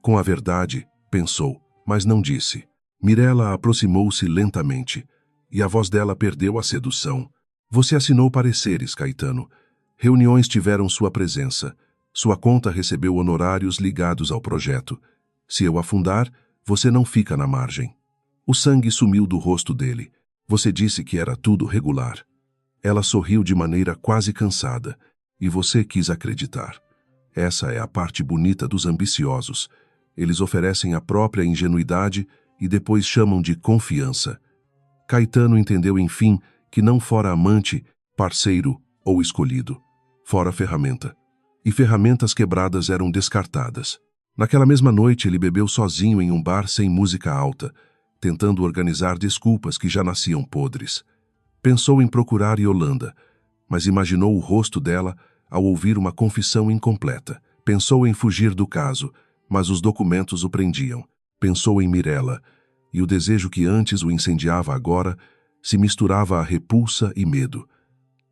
Com a verdade, pensou, mas não disse. Mirella aproximou-se lentamente, e a voz dela perdeu a sedução. Você assinou pareceres, Caetano. Reuniões tiveram sua presença. Sua conta recebeu honorários ligados ao projeto. Se eu afundar, você não fica na margem. O sangue sumiu do rosto dele. Você disse que era tudo regular. Ela sorriu de maneira quase cansada, e você quis acreditar. Essa é a parte bonita dos ambiciosos. Eles oferecem a própria ingenuidade e depois chamam de confiança. Caetano entendeu, enfim, que não fora amante, parceiro ou escolhido. Fora ferramenta. E ferramentas quebradas eram descartadas. Naquela mesma noite ele bebeu sozinho em um bar sem música alta, tentando organizar desculpas que já nasciam podres. Pensou em procurar Yolanda, mas imaginou o rosto dela ao ouvir uma confissão incompleta. Pensou em fugir do caso, mas os documentos o prendiam. Pensou em Mirella, e o desejo que antes o incendiava agora se misturava a repulsa e medo.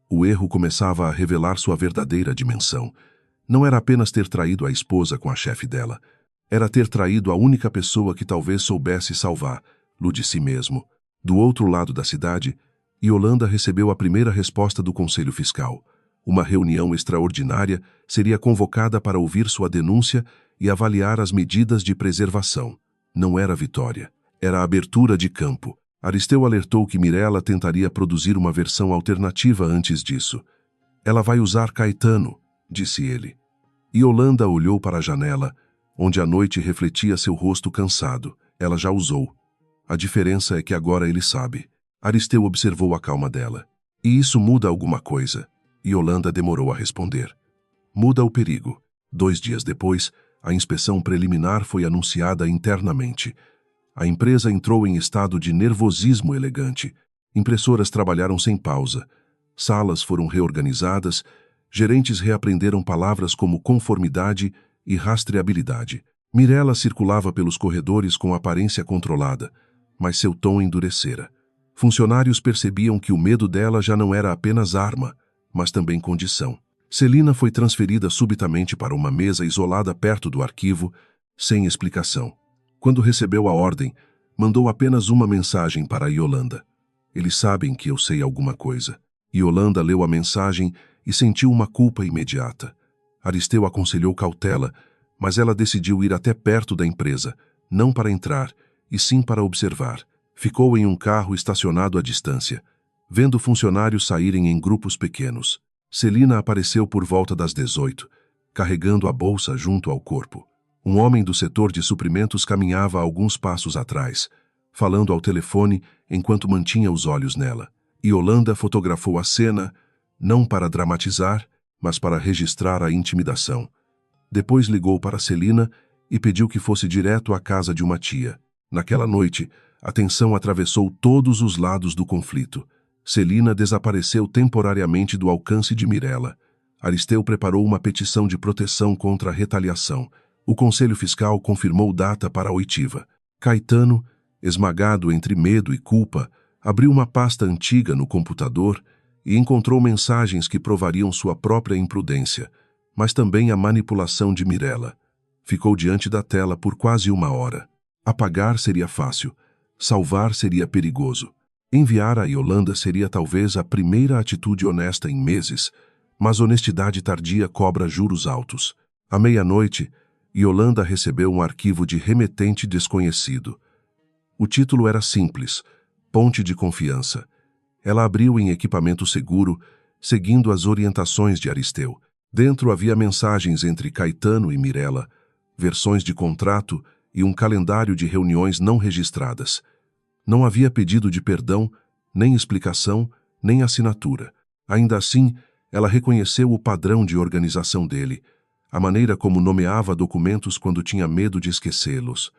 O erro começava a revelar sua verdadeira dimensão. Não era apenas ter traído a esposa com a chefe dela. Era ter traído a única pessoa que talvez soubesse salvar-lo de si mesmo. Do outro lado da cidade, Yolanda recebeu a primeira resposta do Conselho Fiscal. Uma reunião extraordinária seria convocada para ouvir sua denúncia e avaliar as medidas de preservação. Não era vitória. Era abertura de campo. Aristeu alertou que Mirella tentaria produzir uma versão alternativa antes disso. Ela vai usar Caetano, disse ele. Yolanda olhou para a janela, onde a noite refletia seu rosto cansado. Ela já usou. A diferença é que agora ele sabe. Aristeu observou a calma dela. E isso muda alguma coisa? Yolanda demorou a responder. Muda o perigo. 2 dias depois, a inspeção preliminar foi anunciada internamente. A empresa entrou em estado de nervosismo elegante. Impressoras trabalharam sem pausa. Salas foram reorganizadas. Gerentes reaprenderam palavras como conformidade e rastreabilidade. Mirella circulava pelos corredores com aparência controlada, mas seu tom endurecera. Funcionários percebiam que o medo dela já não era apenas arma, mas também condição. Celina foi transferida subitamente para uma mesa isolada perto do arquivo, sem explicação. Quando recebeu a ordem, mandou apenas uma mensagem para Yolanda. Eles sabem que eu sei alguma coisa. Yolanda leu a mensagem e sentiu uma culpa imediata. Aristeu aconselhou cautela, mas ela decidiu ir até perto da empresa, não para entrar, e sim para observar. Ficou em um carro estacionado à distância, vendo funcionários saírem em grupos pequenos. Celina apareceu por volta das 18, carregando a bolsa junto ao corpo. Um homem do setor de suprimentos caminhava alguns passos atrás, falando ao telefone enquanto mantinha os olhos nela. Yolanda fotografou a cena, não para dramatizar, mas para registrar a intimidação. Depois ligou para Celina e pediu que fosse direto à casa de uma tia. Naquela noite, a tensão atravessou todos os lados do conflito. Celina desapareceu temporariamente do alcance de Mirella. Aristeu preparou uma petição de proteção contra a retaliação. O Conselho Fiscal confirmou data para a oitiva. Caetano, esmagado entre medo e culpa, abriu uma pasta antiga no computador e encontrou mensagens que provariam sua própria imprudência, mas também a manipulação de Mirella. Ficou diante da tela por quase 1 hora. Apagar seria fácil, salvar seria perigoso. Enviar a Yolanda seria talvez a primeira atitude honesta em meses, mas honestidade tardia cobra juros altos. À meia-noite, Yolanda recebeu um arquivo de remetente desconhecido. O título era simples: Ponte de Confiança. Ela abriu em equipamento seguro, seguindo as orientações de Aristeu. Dentro havia mensagens entre Caetano e Mirella, versões de contrato e um calendário de reuniões não registradas. Não havia pedido de perdão, nem explicação, nem assinatura. Ainda assim, ela reconheceu o padrão de organização dele, a maneira como nomeava documentos quando tinha medo de esquecê-los.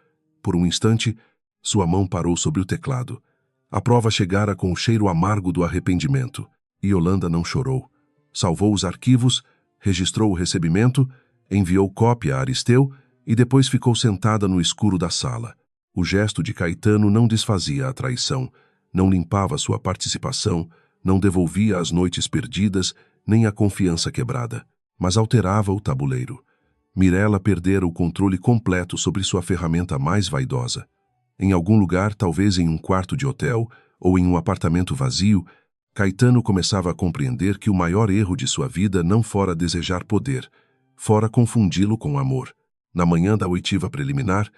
Por um instante, sua mão parou sobre o teclado. A prova chegara com o cheiro amargo do arrependimento. Yolanda não chorou. Salvou os arquivos, registrou o recebimento, enviou cópia a Aristeu e depois ficou sentada no escuro da sala. O gesto de Caetano não desfazia a traição, não limpava sua participação, não devolvia as noites perdidas, nem a confiança quebrada, mas alterava o tabuleiro. Mirella perdera o controle completo sobre sua ferramenta mais vaidosa. Em algum lugar, talvez em um quarto de hotel ou em um apartamento vazio, Caetano começava a compreender que o maior erro de sua vida não fora desejar poder, fora confundi-lo com amor. Na manhã da oitiva preliminar,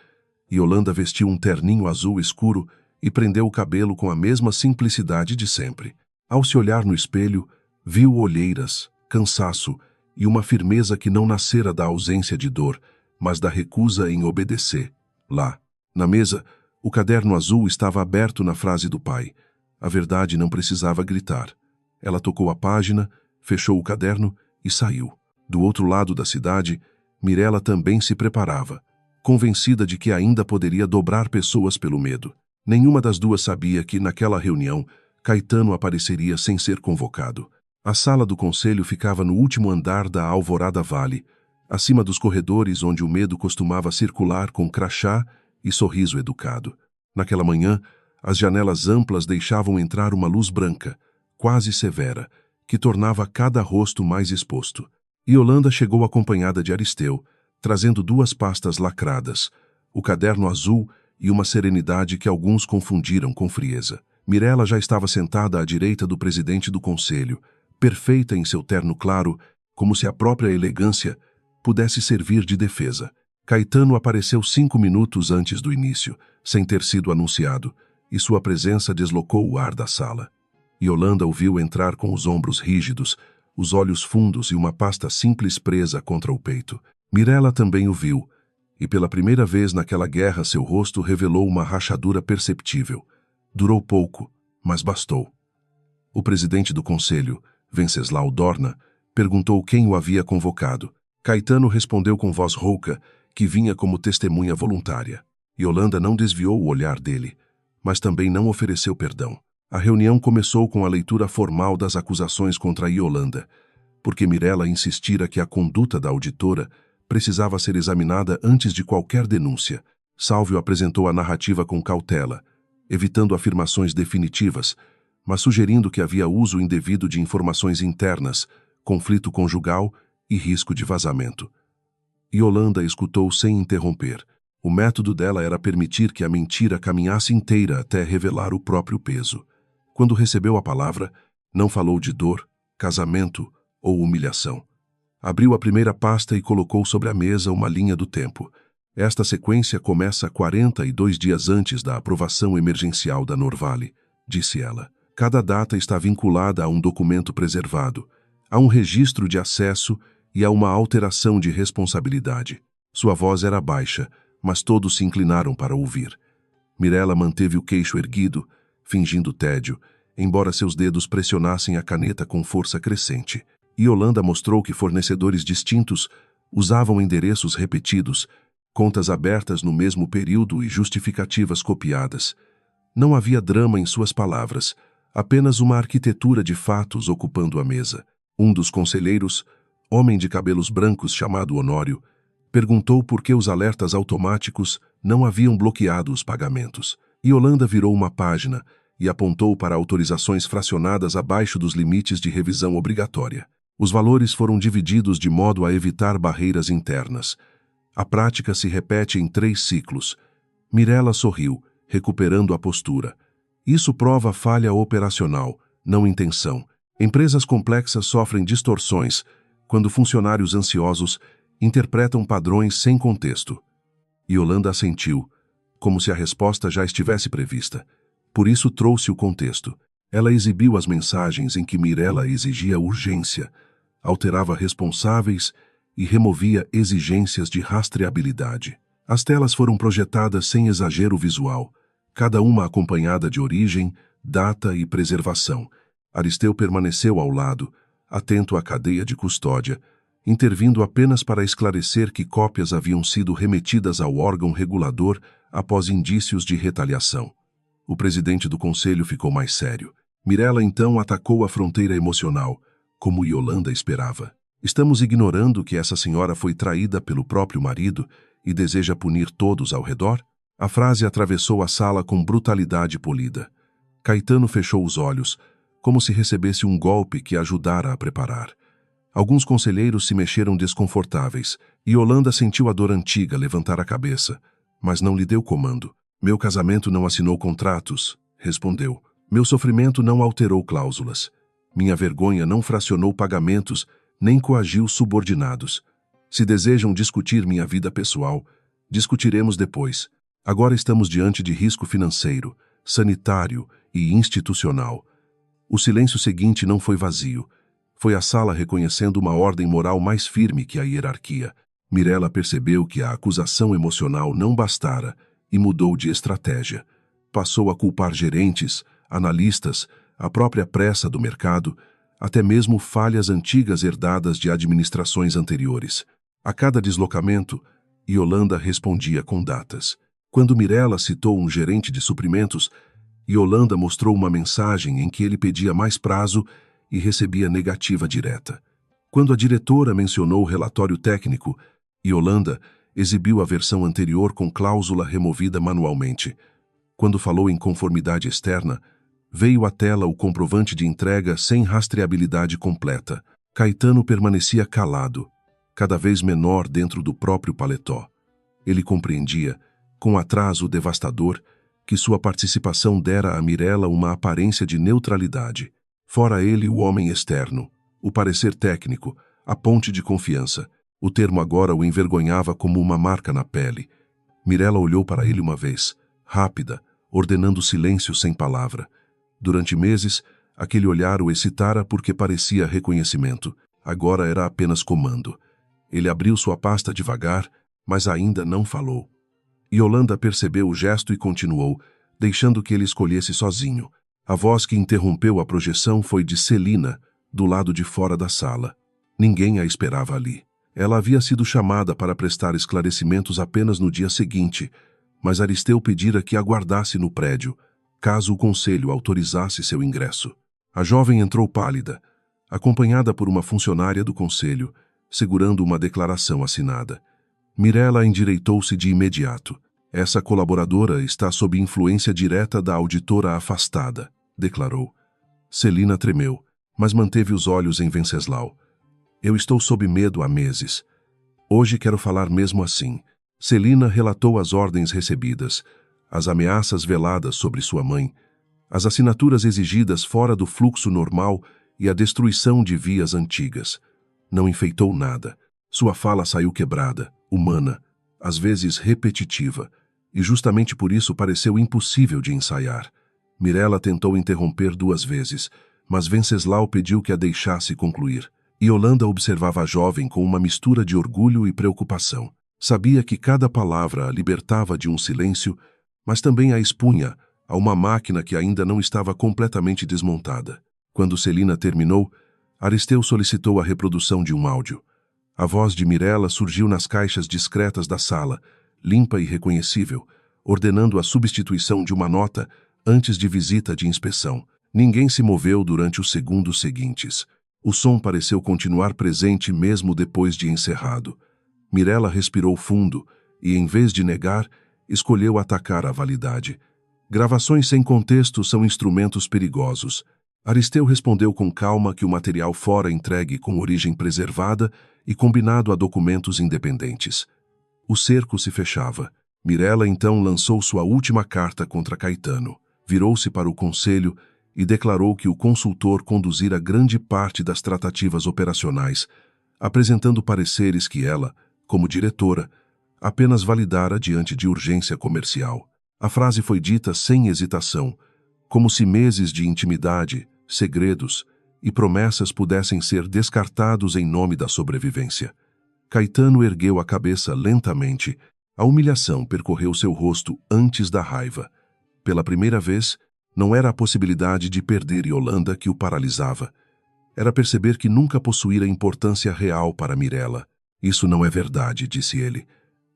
Yolanda vestiu um terninho azul escuro e prendeu o cabelo com a mesma simplicidade de sempre. Ao se olhar no espelho, viu olheiras, cansaço e uma firmeza que não nascera da ausência de dor, mas da recusa em obedecer. Lá, na mesa, o caderno azul estava aberto na frase do pai. A verdade não precisava gritar. Ela tocou a página, fechou o caderno e saiu. Do outro lado da cidade, Mirella também se preparava, convencida de que ainda poderia dobrar pessoas pelo medo. Nenhuma das duas sabia que, naquela reunião, Caetano apareceria sem ser convocado. A sala do conselho ficava no último andar da Alvorada Vale, acima dos corredores onde o medo costumava circular com crachá e sorriso educado. Naquela manhã, as janelas amplas deixavam entrar uma luz branca, quase severa, que tornava cada rosto mais exposto. Yolanda chegou acompanhada de Aristeu, trazendo 2 pastas lacradas, o caderno azul e uma serenidade que alguns confundiram com frieza. Mirella já estava sentada à direita do presidente do conselho, perfeita em seu terno claro, como se a própria elegância pudesse servir de defesa. Caetano apareceu 5 minutos antes do início, sem ter sido anunciado, e sua presença deslocou o ar da sala. Yolanda o viu entrar com os ombros rígidos, os olhos fundos e uma pasta simples presa contra o peito. Mirella também o viu, e pela primeira vez naquela guerra seu rosto revelou uma rachadura perceptível. Durou pouco, mas bastou. O presidente do conselho, Venceslau Dorna, perguntou quem o havia convocado. Caetano respondeu com voz rouca que vinha como testemunha voluntária. Yolanda não desviou o olhar dele, mas também não ofereceu perdão. A reunião começou com a leitura formal das acusações contra Yolanda, porque Mirella insistira que a conduta da auditora precisava ser examinada antes de qualquer denúncia. Salvio apresentou a narrativa com cautela, evitando afirmações definitivas, mas sugerindo que havia uso indevido de informações internas, conflito conjugal e risco de vazamento. Yolanda escutou sem interromper. O método dela era permitir que a mentira caminhasse inteira até revelar o próprio peso. Quando recebeu a palavra, não falou de dor, casamento ou humilhação. Abriu a primeira pasta e colocou sobre a mesa uma linha do tempo. Esta sequência começa 42 dias antes da aprovação emergencial da Norvale, disse ela. Cada data está vinculada a um documento preservado, a um registro de acesso e a uma alteração de responsabilidade. Sua voz era baixa, mas todos se inclinaram para ouvir. Mirella manteve o queixo erguido, fingindo tédio, embora seus dedos pressionassem a caneta com força crescente. Yolanda mostrou que fornecedores distintos usavam endereços repetidos, contas abertas no mesmo período e justificativas copiadas. Não havia drama em suas palavras, apenas uma arquitetura de fatos ocupando a mesa. Um dos conselheiros, homem de cabelos brancos chamado Honório, perguntou por que os alertas automáticos não haviam bloqueado os pagamentos. Yolanda virou uma página e apontou para autorizações fracionadas abaixo dos limites de revisão obrigatória. Os valores foram divididos de modo a evitar barreiras internas. A prática se repete em 3 ciclos. Mirella sorriu, recuperando a postura. Isso prova falha operacional, não intenção. Empresas complexas sofrem distorções quando funcionários ansiosos interpretam padrões sem contexto. Yolanda assentiu, como se a resposta já estivesse prevista. Por isso trouxe o contexto. Ela exibiu as mensagens em que Mirella exigia urgência, alterava responsáveis e removia exigências de rastreabilidade. As telas foram projetadas sem exagero visual, cada uma acompanhada de origem, data e preservação. Aristeu permaneceu ao lado, atento à cadeia de custódia, intervindo apenas para esclarecer que cópias haviam sido remetidas ao órgão regulador após indícios de retaliação. O presidente do conselho ficou mais sério. Mirella então atacou a fronteira emocional, como Yolanda esperava. Estamos ignorando que essa senhora foi traída pelo próprio marido e deseja punir todos ao redor? A frase atravessou a sala com brutalidade polida. Caetano fechou os olhos, como se recebesse um golpe que ajudara a preparar. Alguns conselheiros se mexeram desconfortáveis, e Yolanda sentiu a dor antiga levantar a cabeça, mas não lhe deu comando. Meu casamento não assinou contratos, respondeu. Meu sofrimento não alterou cláusulas. Minha vergonha não fracionou pagamentos, nem coagiu subordinados. Se desejam discutir minha vida pessoal, discutiremos depois. Agora estamos diante de risco financeiro, sanitário e institucional. O silêncio seguinte não foi vazio. Foi a sala reconhecendo uma ordem moral mais firme que a hierarquia. Mirella percebeu que a acusação emocional não bastara e mudou de estratégia. Passou a culpar gerentes, analistas, a própria pressa do mercado, até mesmo falhas antigas herdadas de administrações anteriores. A cada deslocamento, Yolanda respondia com datas. Quando Mirella citou um gerente de suprimentos, Yolanda mostrou uma mensagem em que ele pedia mais prazo e recebia negativa direta. Quando a diretora mencionou o relatório técnico, Yolanda exibiu a versão anterior com cláusula removida manualmente. Quando falou em conformidade externa, veio à tela o comprovante de entrega sem rastreabilidade completa. Caetano permanecia calado, cada vez menor dentro do próprio paletó. Ele compreendia, com atraso devastador, que sua participação dera a Mirella uma aparência de neutralidade. Fora ele, o homem externo, o parecer técnico, a ponte de confiança. O termo agora o envergonhava como uma marca na pele. Mirella olhou para ele uma vez, rápida, ordenando silêncio sem palavra. Durante meses, aquele olhar o excitara porque parecia reconhecimento. Agora era apenas comando. Ele abriu sua pasta devagar, mas ainda não falou. Yolanda percebeu o gesto e continuou, deixando que ele escolhesse sozinho. A voz que interrompeu a projeção foi de Celina, do lado de fora da sala. Ninguém a esperava ali. Ela havia sido chamada para prestar esclarecimentos apenas no dia seguinte, mas Aristeu pedira que aguardasse no prédio, caso o conselho autorizasse seu ingresso. A jovem entrou pálida, acompanhada por uma funcionária do conselho, segurando uma declaração assinada. Mirella endireitou-se de imediato. Essa colaboradora está sob influência direta da auditora afastada, declarou. Celina tremeu, mas manteve os olhos em Venceslau. Eu estou sob medo há meses. Hoje quero falar mesmo assim. Celina relatou as ordens recebidas, as ameaças veladas sobre sua mãe, as assinaturas exigidas fora do fluxo normal e a destruição de vias antigas. Não enfeitou nada. Sua fala saiu quebrada, humana, às vezes repetitiva, e justamente por isso pareceu impossível de ensaiar. Mirella tentou interromper 2 vezes, mas Venceslau pediu que a deixasse concluir. Yolanda observava a jovem com uma mistura de orgulho e preocupação. Sabia que cada palavra a libertava de um silêncio mas também a expunha a uma máquina que ainda não estava completamente desmontada. Quando Celina terminou, Aristeu solicitou a reprodução de um áudio. A voz de Mirella surgiu nas caixas discretas da sala, limpa e reconhecível, ordenando a substituição de uma nota antes de visita de inspeção. Ninguém se moveu durante os segundos seguintes. O som pareceu continuar presente mesmo depois de encerrado. Mirella respirou fundo e, em vez de negar, escolheu atacar a validade. Gravações sem contexto são instrumentos perigosos. Aristeu respondeu com calma que o material fora entregue com origem preservada e combinado a documentos independentes. O cerco se fechava. Mirella então lançou sua última carta contra Caetano. Virou-se para o conselho e declarou que o consultor conduzira grande parte das tratativas operacionais, apresentando pareceres que ela, como diretora, apenas validara diante de urgência comercial. A frase foi dita sem hesitação, como se meses de intimidade, segredos e promessas pudessem ser descartados em nome da sobrevivência. Caetano ergueu a cabeça lentamente. A humilhação percorreu seu rosto antes da raiva. Pela primeira vez, não era a possibilidade de perder Yolanda que o paralisava. Era perceber que nunca possuíra importância real para Mirella. Isso não é verdade, disse ele.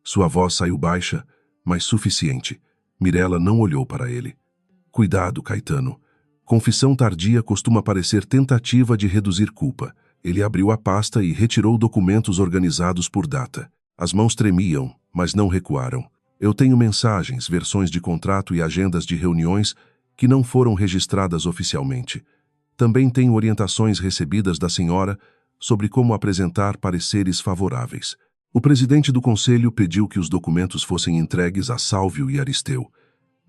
Sua voz saiu baixa, mas suficiente. Mirella não olhou para ele. Cuidado, Caetano. Confissão tardia costuma parecer tentativa de reduzir culpa. Ele abriu a pasta e retirou documentos organizados por data. As mãos tremiam, mas não recuaram. Eu tenho mensagens, versões de contrato e agendas de reuniões que não foram registradas oficialmente. Também tenho orientações recebidas da senhora sobre como apresentar pareceres favoráveis. O presidente do conselho pediu que os documentos fossem entregues a Sálvio e Aristeu.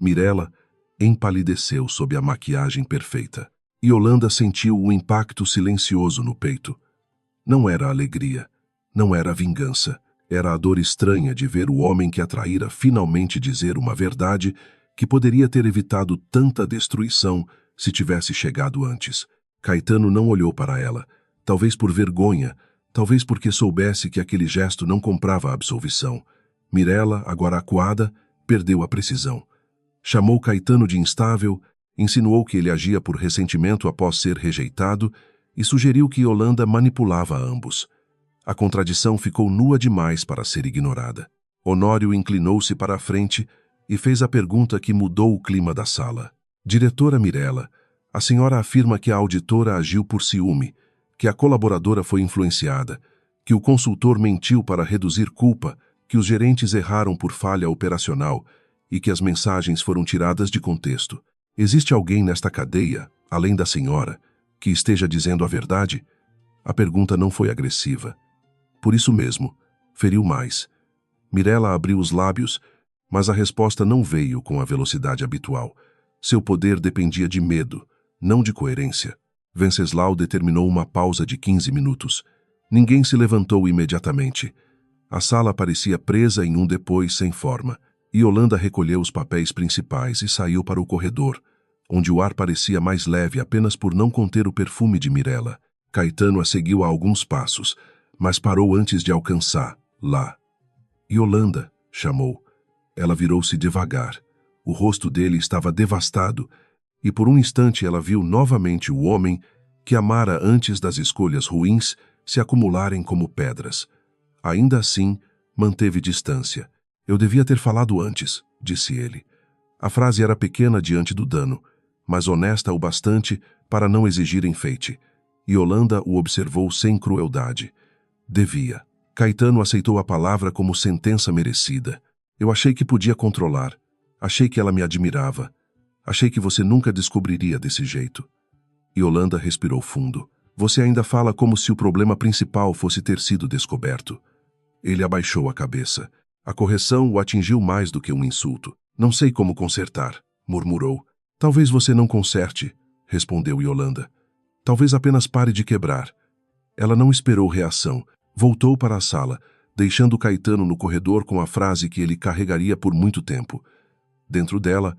Mirella empalideceu sob a maquiagem perfeita. Yolanda sentiu o impacto silencioso no peito. Não era alegria, não era vingança. Era a dor estranha de ver o homem que a traíra finalmente dizer uma verdade que poderia ter evitado tanta destruição se tivesse chegado antes. Caetano não olhou para ela, talvez por vergonha, talvez porque soubesse que aquele gesto não comprava a absolvição. Mirella, agora acuada, perdeu a precisão. Chamou Caetano de instável, insinuou que ele agia por ressentimento após ser rejeitado e sugeriu que Yolanda manipulava ambos. A contradição ficou nua demais para ser ignorada. Honório inclinou-se para a frente e fez a pergunta que mudou o clima da sala. Diretora Mirella, a senhora afirma que a auditora agiu por ciúme, que a colaboradora foi influenciada, que o consultor mentiu para reduzir culpa, que os gerentes erraram por falha operacional e que as mensagens foram tiradas de contexto. Existe alguém nesta cadeia, além da senhora, que esteja dizendo a verdade? A pergunta não foi agressiva. Por isso mesmo, feriu mais. Mirella abriu os lábios, mas a resposta não veio com a velocidade habitual. Seu poder dependia de medo, não de coerência. Venceslau determinou uma pausa de 15 minutos. Ninguém se levantou imediatamente. A sala parecia presa em um depois sem forma. Yolanda recolheu os papéis principais e saiu para o corredor, onde o ar parecia mais leve apenas por não conter o perfume de Mirella. Caetano a seguiu a alguns passos, mas parou antes de alcançar, lá. Yolanda, chamou. Ela virou-se devagar. O rosto dele estava devastado, e por um instante ela viu novamente o homem que amara antes das escolhas ruins se acumularem como pedras. Ainda assim, manteve distância. Eu devia ter falado antes, disse ele. A frase era pequena diante do dano, mas honesta o bastante para não exigir enfeite. Yolanda o observou sem crueldade. Devia. Caetano aceitou a palavra como sentença merecida. Eu achei que podia controlar. Achei que ela me admirava. Achei que você nunca descobriria desse jeito. Yolanda respirou fundo. Você ainda fala como se o problema principal fosse ter sido descoberto. Ele abaixou a cabeça. A correção o atingiu mais do que um insulto. Não sei como consertar, murmurou. Talvez você não conserte, respondeu Yolanda. Talvez apenas pare de quebrar. Ela não esperou reação. Voltou para a sala, deixando Caetano no corredor com a frase que ele carregaria por muito tempo. Dentro dela,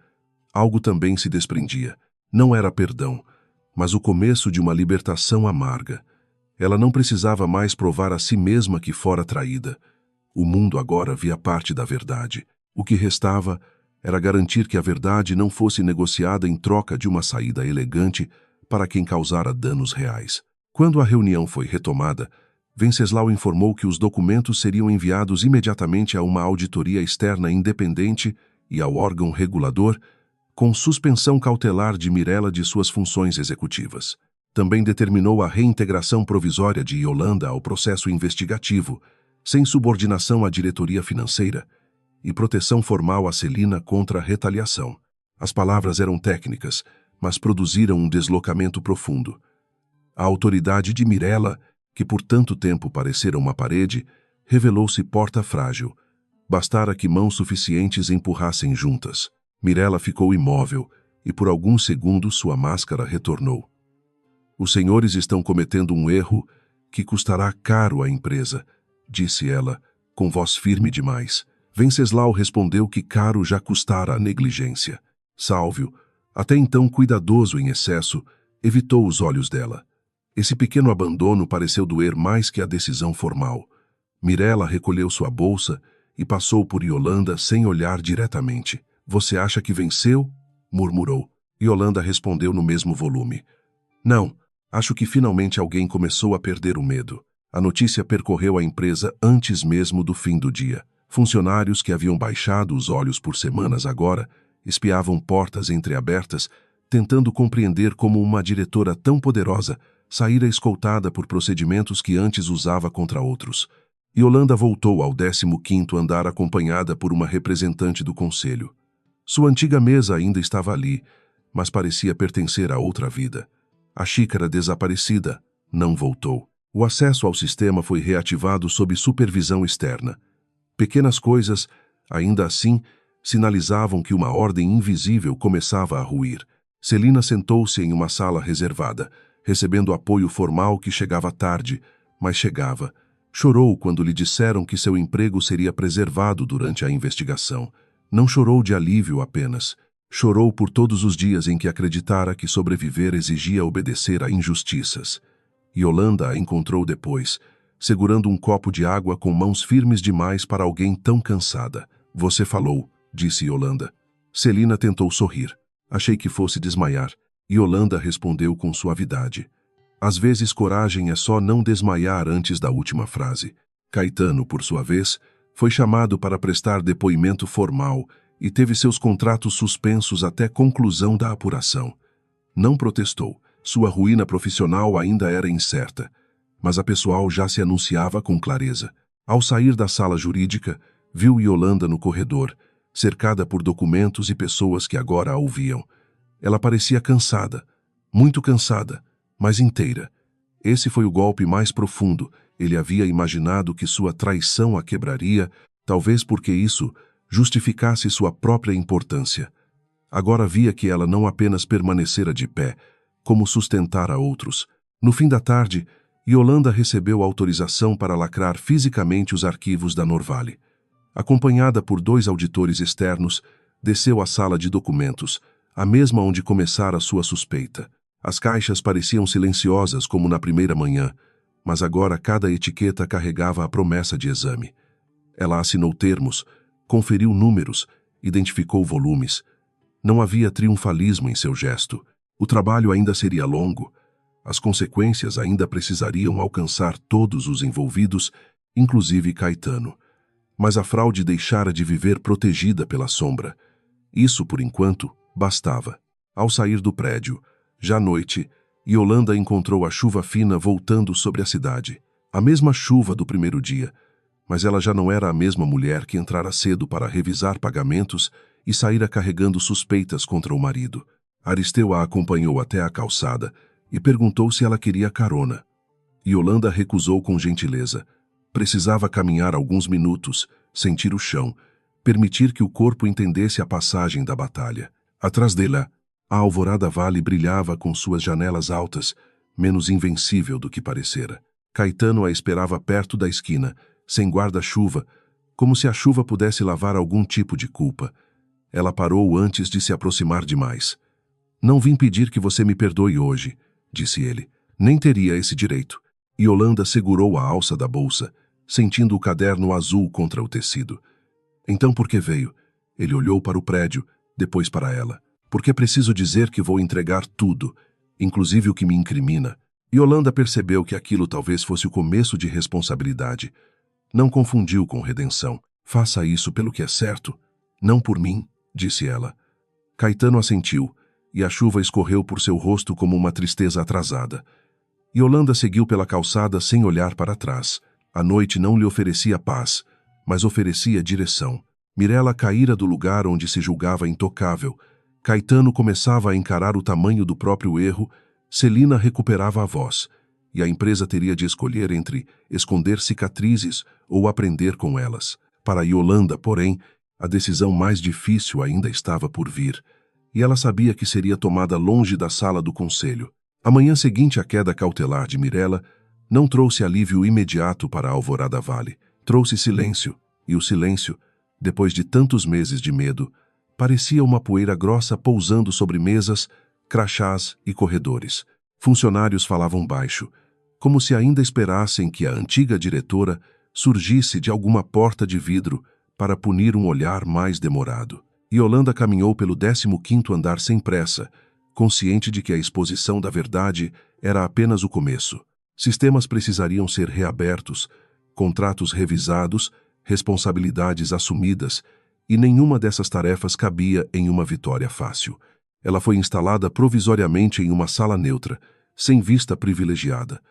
algo também se desprendia. Não era perdão, mas o começo de uma libertação amarga. Ela não precisava mais provar a si mesma que fora traída. O mundo agora via parte da verdade. O que restava Era garantir que a verdade não fosse negociada em troca de uma saída elegante para quem causara danos reais. Quando a reunião foi retomada, Venceslau informou que os documentos seriam enviados imediatamente a uma auditoria externa independente e ao órgão regulador, com suspensão cautelar de Mirella de suas funções executivas. Também determinou a reintegração provisória de Yolanda ao processo investigativo, sem subordinação à diretoria financeira, e proteção formal a Celina contra a retaliação. As palavras eram técnicas, mas produziram um deslocamento profundo. A autoridade de Mirella, que por tanto tempo parecera uma parede, revelou-se porta frágil. Bastara que mãos suficientes empurrassem juntas. Mirella ficou imóvel e por alguns segundos sua máscara retornou. Os senhores estão cometendo um erro que custará caro à empresa, disse ela, com voz firme demais. Venceslau respondeu que caro já custara a negligência. Sálvio, até então cuidadoso em excesso, evitou os olhos dela. Esse pequeno abandono pareceu doer mais que a decisão formal. Mirella recolheu sua bolsa e passou por Yolanda sem olhar diretamente. Você acha que venceu? Murmurou. Yolanda respondeu no mesmo volume. Não, acho que finalmente alguém começou a perder o medo. A notícia percorreu a empresa antes mesmo do fim do dia. Funcionários que haviam baixado os olhos por semanas agora espiavam portas entreabertas, tentando compreender como uma diretora tão poderosa saíra escoltada por procedimentos que antes usava contra outros. Yolanda voltou ao 15º andar acompanhada por uma representante do conselho. Sua antiga mesa ainda estava ali, mas parecia pertencer a outra vida. A xícara desaparecida não voltou. O acesso ao sistema foi reativado sob supervisão externa. Pequenas coisas, ainda assim, sinalizavam que uma ordem invisível começava a ruir. Celina sentou-se em uma sala reservada, recebendo apoio formal que chegava tarde, mas chegava. Chorou quando lhe disseram que seu emprego seria preservado durante a investigação. Não chorou de alívio apenas. Chorou por todos os dias em que acreditara que sobreviver exigia obedecer a injustiças. Yolanda a encontrou depois, segurando um copo de água com mãos firmes demais para alguém tão cansada. Você falou, disse Yolanda. Celina tentou sorrir. Achei que fosse desmaiar. Yolanda respondeu com suavidade. Às vezes coragem é só não desmaiar antes da última frase. Caetano, por sua vez, foi chamado para prestar depoimento formal e teve seus contratos suspensos até conclusão da apuração. Não protestou. Sua ruína profissional ainda era incerta, mas a pessoal já se anunciava com clareza. Ao sair da sala jurídica, viu Yolanda no corredor, cercada por documentos e pessoas que agora a ouviam. Ela parecia cansada, muito cansada, mas inteira. Esse foi o golpe mais profundo. Ele havia imaginado que sua traição a quebraria, talvez porque isso justificasse sua própria importância. Agora via que ela não apenas permanecera de pé, como sustentara outros. No fim da tarde, Yolanda recebeu autorização para lacrar fisicamente os arquivos da Norvale. Acompanhada por 2 auditores externos, desceu à sala de documentos, a mesma onde começara sua suspeita. As caixas pareciam silenciosas como na primeira manhã, mas agora cada etiqueta carregava a promessa de exame. Ela assinou termos, conferiu números, identificou volumes. Não havia triunfalismo em seu gesto. O trabalho ainda seria longo. As consequências ainda precisariam alcançar todos os envolvidos, inclusive Caetano. Mas a fraude deixara de viver protegida pela sombra. Isso, por enquanto, bastava. Ao sair do prédio, já à noite, Yolanda encontrou a chuva fina voltando sobre a cidade. A mesma chuva do primeiro dia, mas ela já não era a mesma mulher que entrara cedo para revisar pagamentos e saíra carregando suspeitas contra o marido. Aristeu a acompanhou até a calçada e perguntou se ela queria carona. Yolanda recusou com gentileza. Precisava caminhar alguns minutos, sentir o chão, permitir que o corpo entendesse a passagem da batalha. Atrás dela, a alvorada vale brilhava com suas janelas altas, menos invencível do que parecera. Caetano a esperava perto da esquina, sem guarda-chuva, como se a chuva pudesse lavar algum tipo de culpa. Ela parou antes de se aproximar demais. Não vim pedir que você me perdoe hoje, disse ele. Nem teria esse direito. Yolanda segurou a alça da bolsa, sentindo o caderno azul contra o tecido. Então por que veio? Ele olhou para o prédio, depois para ela. Porque é preciso dizer que vou entregar tudo, inclusive o que me incrimina. Yolanda percebeu que aquilo talvez fosse o começo de responsabilidade. Não confundiu com redenção. Faça isso pelo que é certo, não por mim, disse ela. Caetano assentiu, e a chuva escorreu por seu rosto como uma tristeza atrasada. Yolanda seguiu pela calçada sem olhar para trás. A noite não lhe oferecia paz, mas oferecia direção. Mirella caíra do lugar onde se julgava intocável. Caetano começava a encarar o tamanho do próprio erro. Celina recuperava a voz, e a empresa teria de escolher entre esconder cicatrizes ou aprender com elas. Para Yolanda, porém, a decisão mais difícil ainda estava por vir, e ela sabia que seria tomada longe da sala do conselho. A manhã seguinte à queda cautelar de Mirella não trouxe alívio imediato para a Alvorada Vale. Trouxe silêncio, e o silêncio, depois de tantos meses de medo, parecia uma poeira grossa pousando sobre mesas, crachás e corredores. Funcionários falavam baixo, como se ainda esperassem que a antiga diretora surgisse de alguma porta de vidro para punir um olhar mais demorado. Yolanda caminhou pelo 15º andar sem pressa, consciente de que a exposição da verdade era apenas o começo. Sistemas precisariam ser reabertos, contratos revisados, responsabilidades assumidas, e nenhuma dessas tarefas cabia em uma vitória fácil. Ela foi instalada provisoriamente em uma sala neutra, sem vista privilegiada,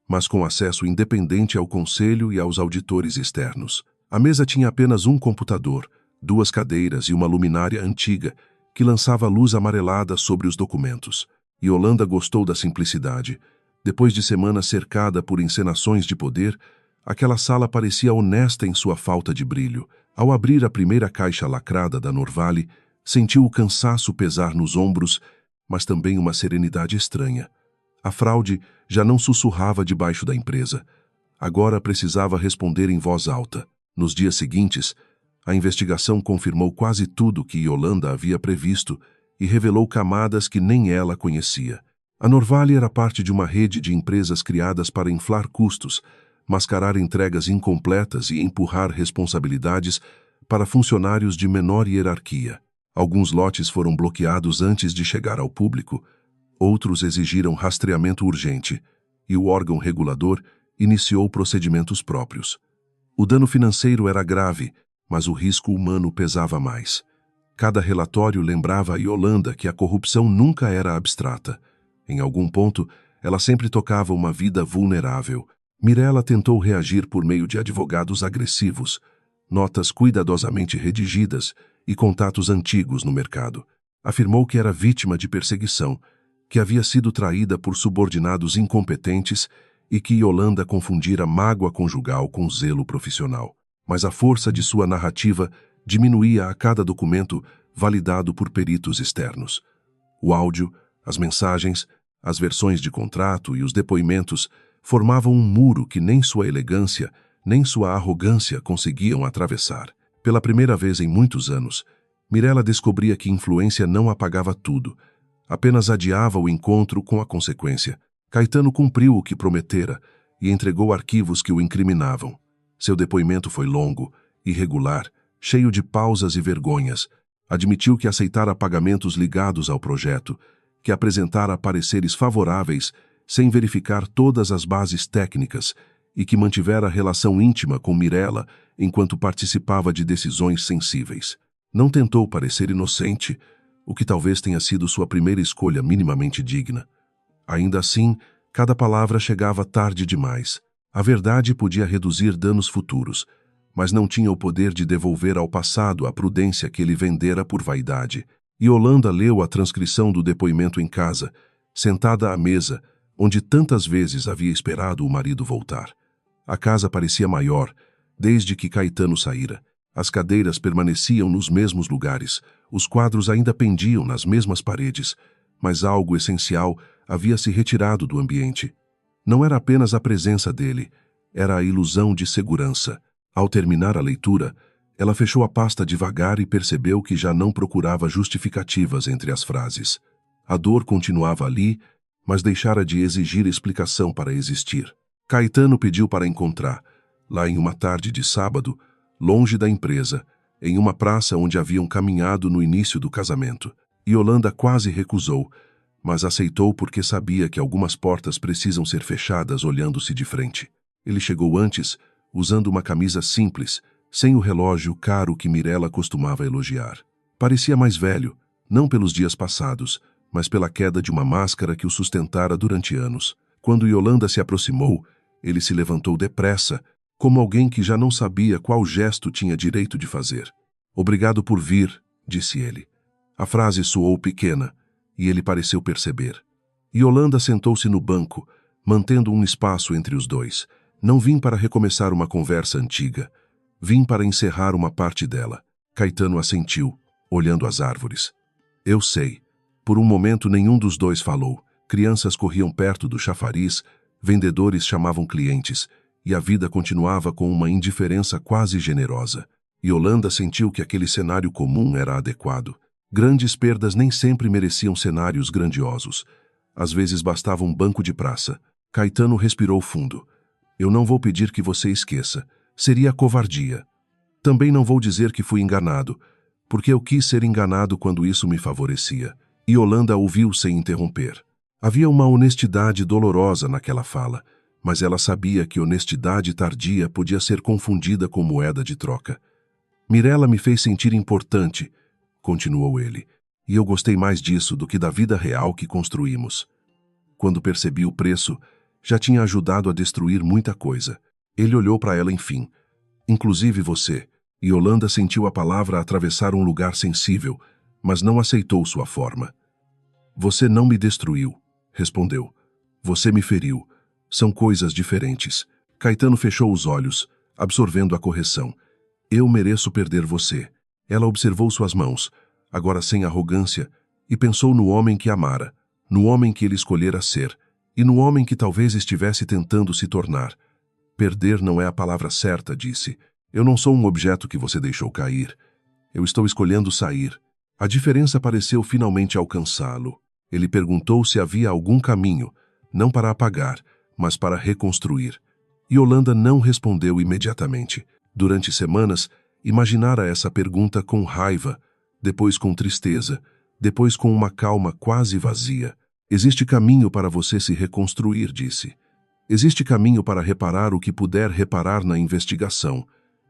mas com acesso independente ao conselho e aos auditores externos. A mesa tinha apenas um computador, 2 cadeiras e uma luminária antiga que lançava luz amarelada sobre os documentos. Yolanda gostou da simplicidade. Depois de semanas cercada por encenações de poder, aquela sala parecia honesta em sua falta de brilho. Ao abrir a primeira caixa lacrada da Norvale, sentiu o cansaço pesar nos ombros, mas também uma serenidade estranha. A fraude já não sussurrava debaixo da empresa. Agora precisava responder em voz alta. Nos dias seguintes, a investigação confirmou quase tudo que Yolanda havia previsto e revelou camadas que nem ela conhecia. A Norvale era parte de uma rede de empresas criadas para inflar custos, mascarar entregas incompletas e empurrar responsabilidades para funcionários de menor hierarquia. Alguns lotes foram bloqueados antes de chegar ao público, outros exigiram rastreamento urgente, e o órgão regulador iniciou procedimentos próprios. O dano financeiro era grave, mas o risco humano pesava mais. Cada relatório lembrava a Yolanda que a corrupção nunca era abstrata. Em algum ponto, ela sempre tocava uma vida vulnerável. Mirella tentou reagir por meio de advogados agressivos, notas cuidadosamente redigidas e contatos antigos no mercado. Afirmou que era vítima de perseguição, que havia sido traída por subordinados incompetentes e que Yolanda confundira mágoa conjugal com zelo profissional. Mas a força de sua narrativa diminuía a cada documento validado por peritos externos. O áudio, as mensagens, as versões de contrato e os depoimentos formavam um muro que nem sua elegância, nem sua arrogância conseguiam atravessar. Pela primeira vez em muitos anos, Mirella descobria que influência não apagava tudo, apenas adiava o encontro com a consequência. Caetano cumpriu o que prometera e entregou arquivos que o incriminavam. Seu depoimento foi longo, irregular, cheio de pausas e vergonhas. Admitiu que aceitara pagamentos ligados ao projeto, que apresentara pareceres favoráveis sem verificar todas as bases técnicas e que mantivera relação íntima com Mirella enquanto participava de decisões sensíveis. Não tentou parecer inocente, o que talvez tenha sido sua primeira escolha minimamente digna. Ainda assim, cada palavra chegava tarde demais. A verdade podia reduzir danos futuros, mas não tinha o poder de devolver ao passado a prudência que ele vendera por vaidade. Yolanda leu a transcrição do depoimento em casa, sentada à mesa, onde tantas vezes havia esperado o marido voltar. A casa parecia maior, desde que Caetano saíra. As cadeiras permaneciam nos mesmos lugares, os quadros ainda pendiam nas mesmas paredes, mas algo essencial havia se retirado do ambiente. Não era apenas a presença dele, era a ilusão de segurança. Ao terminar a leitura, ela fechou a pasta devagar e percebeu que já não procurava justificativas entre as frases. A dor continuava ali, mas deixara de exigir explicação para existir. Caetano pediu para encontrar, lá em uma tarde de sábado, longe da empresa, em uma praça onde haviam caminhado no início do casamento. Yolanda quase recusou, mas aceitou porque sabia que algumas portas precisam ser fechadas olhando-se de frente. Ele chegou antes, usando uma camisa simples, sem o relógio caro que Mirella costumava elogiar. Parecia mais velho, não pelos dias passados, mas pela queda de uma máscara que o sustentara durante anos. Quando Yolanda se aproximou, ele se levantou depressa, como alguém que já não sabia qual gesto tinha direito de fazer. "Obrigado por vir", disse ele. A frase soou pequena, e ele pareceu perceber. Yolanda sentou-se no banco, mantendo um espaço entre os dois. "Não vim para recomeçar uma conversa antiga. Vim para encerrar uma parte dela." Caetano assentiu, olhando as árvores. "Eu sei." Por um momento nenhum dos dois falou. Crianças corriam perto do chafariz, vendedores chamavam clientes, e a vida continuava com uma indiferença quase generosa. Yolanda sentiu que aquele cenário comum era adequado. Grandes perdas nem sempre mereciam cenários grandiosos. Às vezes bastava um banco de praça. Caetano respirou fundo. "Eu não vou pedir que você esqueça. Seria covardia. Também não vou dizer que fui enganado, porque eu quis ser enganado quando isso me favorecia." Yolanda ouviu sem interromper. Havia uma honestidade dolorosa naquela fala, mas ela sabia que honestidade tardia podia ser confundida com moeda de troca. "Mirella me fez sentir importante", continuou ele, "e eu gostei mais disso do que da vida real que construímos. Quando percebi o preço, já tinha ajudado a destruir muita coisa." Ele olhou para ela enfim. "Inclusive você." Yolanda sentiu a palavra atravessar um lugar sensível, mas não aceitou sua forma. "Você não me destruiu", respondeu. "Você me feriu. São coisas diferentes." Caetano fechou os olhos, absorvendo a correção. "Eu mereço perder você." Ela observou suas mãos, agora sem arrogância, e pensou no homem que amara, no homem que ele escolhera ser, e no homem que talvez estivesse tentando se tornar. "Perder não é a palavra certa", disse. "Eu não sou um objeto que você deixou cair. Eu estou escolhendo sair." A diferença pareceu finalmente alcançá-lo. Ele perguntou se havia algum caminho, não para apagar, mas para reconstruir. Yolanda não respondeu imediatamente. Durante semanas, imaginara essa pergunta com raiva, depois com tristeza, depois com uma calma quase vazia. "Existe caminho para você se reconstruir", disse. "Existe caminho para reparar o que puder reparar na investigação.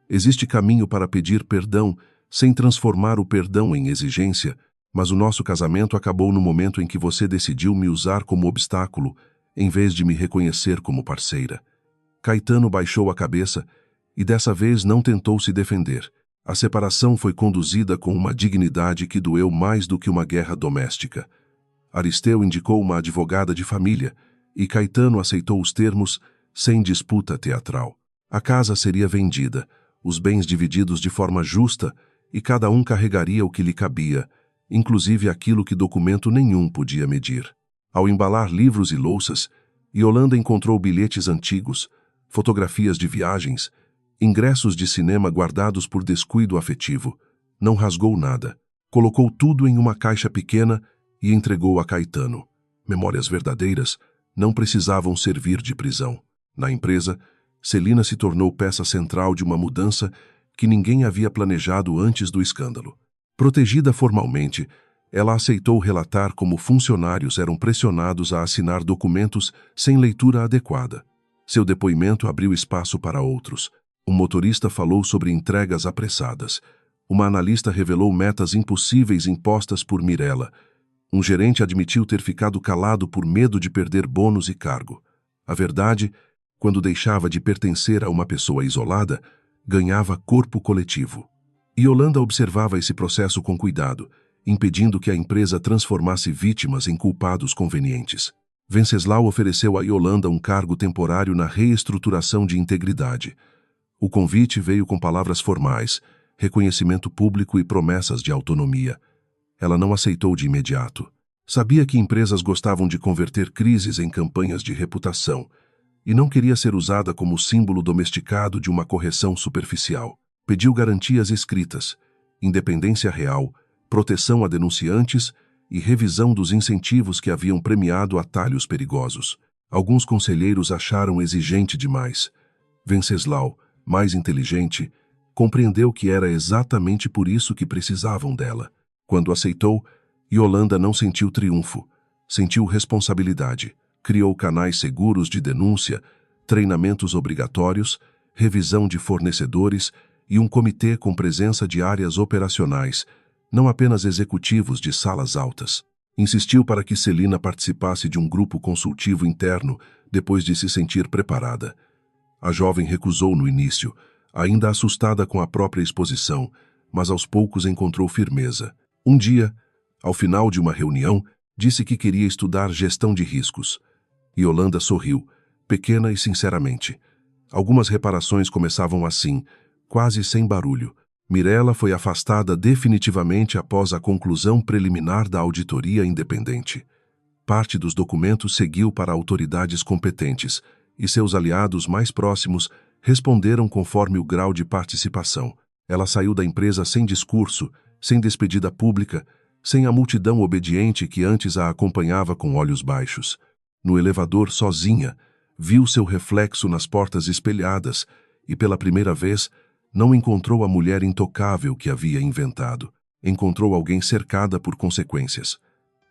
Existe caminho para pedir perdão sem transformar o perdão em exigência, mas o nosso casamento acabou no momento em que você decidiu me usar como obstáculo, em vez de me reconhecer como parceira." Caetano baixou a cabeça e dessa vez não tentou se defender. A separação foi conduzida com uma dignidade que doeu mais do que uma guerra doméstica. Aristeu indicou uma advogada de família e Caetano aceitou os termos sem disputa teatral. A casa seria vendida, os bens divididos de forma justa e cada um carregaria o que lhe cabia, inclusive aquilo que documento nenhum podia medir. Ao embalar livros e louças, Yolanda encontrou bilhetes antigos, fotografias de viagens, ingressos de cinema guardados por descuido afetivo. Não rasgou nada. Colocou tudo em uma caixa pequena e entregou a Caetano. Memórias verdadeiras não precisavam servir de prisão. Na empresa, Celina se tornou peça central de uma mudança que ninguém havia planejado antes do escândalo. Protegida formalmente, ela aceitou relatar como funcionários eram pressionados a assinar documentos sem leitura adequada. Seu depoimento abriu espaço para outros. Um motorista falou sobre entregas apressadas. Uma analista revelou metas impossíveis impostas por Mirella. Um gerente admitiu ter ficado calado por medo de perder bônus e cargo. A verdade, quando deixava de pertencer a uma pessoa isolada, ganhava corpo coletivo. Yolanda observava esse processo com cuidado, impedindo que a empresa transformasse vítimas em culpados convenientes. Venceslau ofereceu a Yolanda um cargo temporário na reestruturação de integridade. O convite veio com palavras formais, reconhecimento público e promessas de autonomia. Ela não aceitou de imediato. Sabia que empresas gostavam de converter crises em campanhas de reputação, e não queria ser usada como símbolo domesticado de uma correção superficial. Pediu garantias escritas, independência real, proteção a denunciantes e revisão dos incentivos que haviam premiado atalhos perigosos. Alguns conselheiros acharam exigente demais. Venceslau, mais inteligente, compreendeu que era exatamente por isso que precisavam dela. Quando aceitou, Yolanda não sentiu triunfo, sentiu responsabilidade. Criou canais seguros de denúncia, treinamentos obrigatórios, revisão de fornecedores e um comitê com presença de áreas operacionais, não apenas executivos de salas altas. Insistiu para que Celina participasse de um grupo consultivo interno depois de se sentir preparada. A jovem recusou no início, ainda assustada com a própria exposição, mas aos poucos encontrou firmeza. Um dia, ao final de uma reunião, disse que queria estudar gestão de riscos. Yolanda sorriu, pequena e sinceramente. Algumas reparações começavam assim, quase sem barulho. Mirella foi afastada definitivamente após a conclusão preliminar da auditoria independente. Parte dos documentos seguiu para autoridades competentes, e seus aliados mais próximos responderam conforme o grau de participação. Ela saiu da empresa sem discurso, sem despedida pública, sem a multidão obediente que antes a acompanhava com olhos baixos. No elevador, sozinha, viu seu reflexo nas portas espelhadas e, pela primeira vez, não encontrou a mulher intocável que havia inventado. Encontrou alguém cercada por consequências.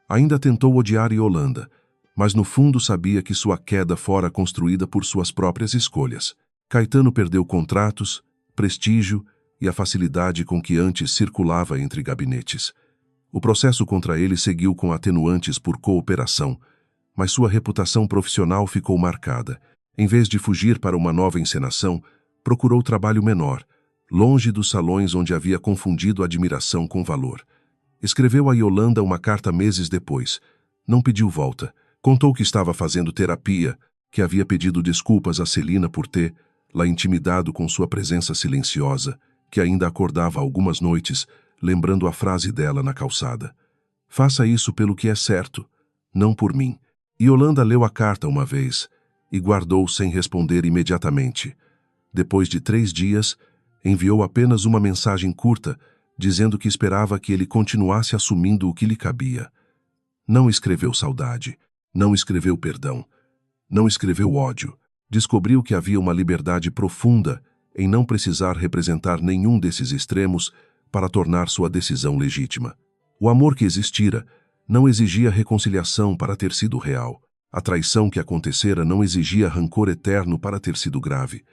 Ainda tentou odiar Yolanda, mas no fundo sabia que sua queda fora construída por suas próprias escolhas. Caetano perdeu contratos, prestígio e a facilidade com que antes circulava entre gabinetes. O processo contra ele seguiu com atenuantes por cooperação, mas sua reputação profissional ficou marcada. Em vez de fugir para uma nova encenação, procurou trabalho menor, longe dos salões onde havia confundido admiração com valor. Escreveu a Yolanda uma carta meses depois. Não pediu volta. Contou que estava fazendo terapia, que havia pedido desculpas a Celina por tê-la intimidado com sua presença silenciosa, que ainda acordava algumas noites, lembrando a frase dela na calçada. Faça isso pelo que é certo, não por mim. Yolanda leu a carta uma vez e guardou sem responder imediatamente. Depois de 3 dias, enviou apenas uma mensagem curta, dizendo que esperava que ele continuasse assumindo o que lhe cabia. Não escreveu saudade, não escreveu perdão, não escreveu ódio. Descobriu que havia uma liberdade profunda em não precisar representar nenhum desses extremos para tornar sua decisão legítima. O amor que existira não exigia reconciliação para ter sido real. A traição que acontecera não exigia rancor eterno para ter sido grave.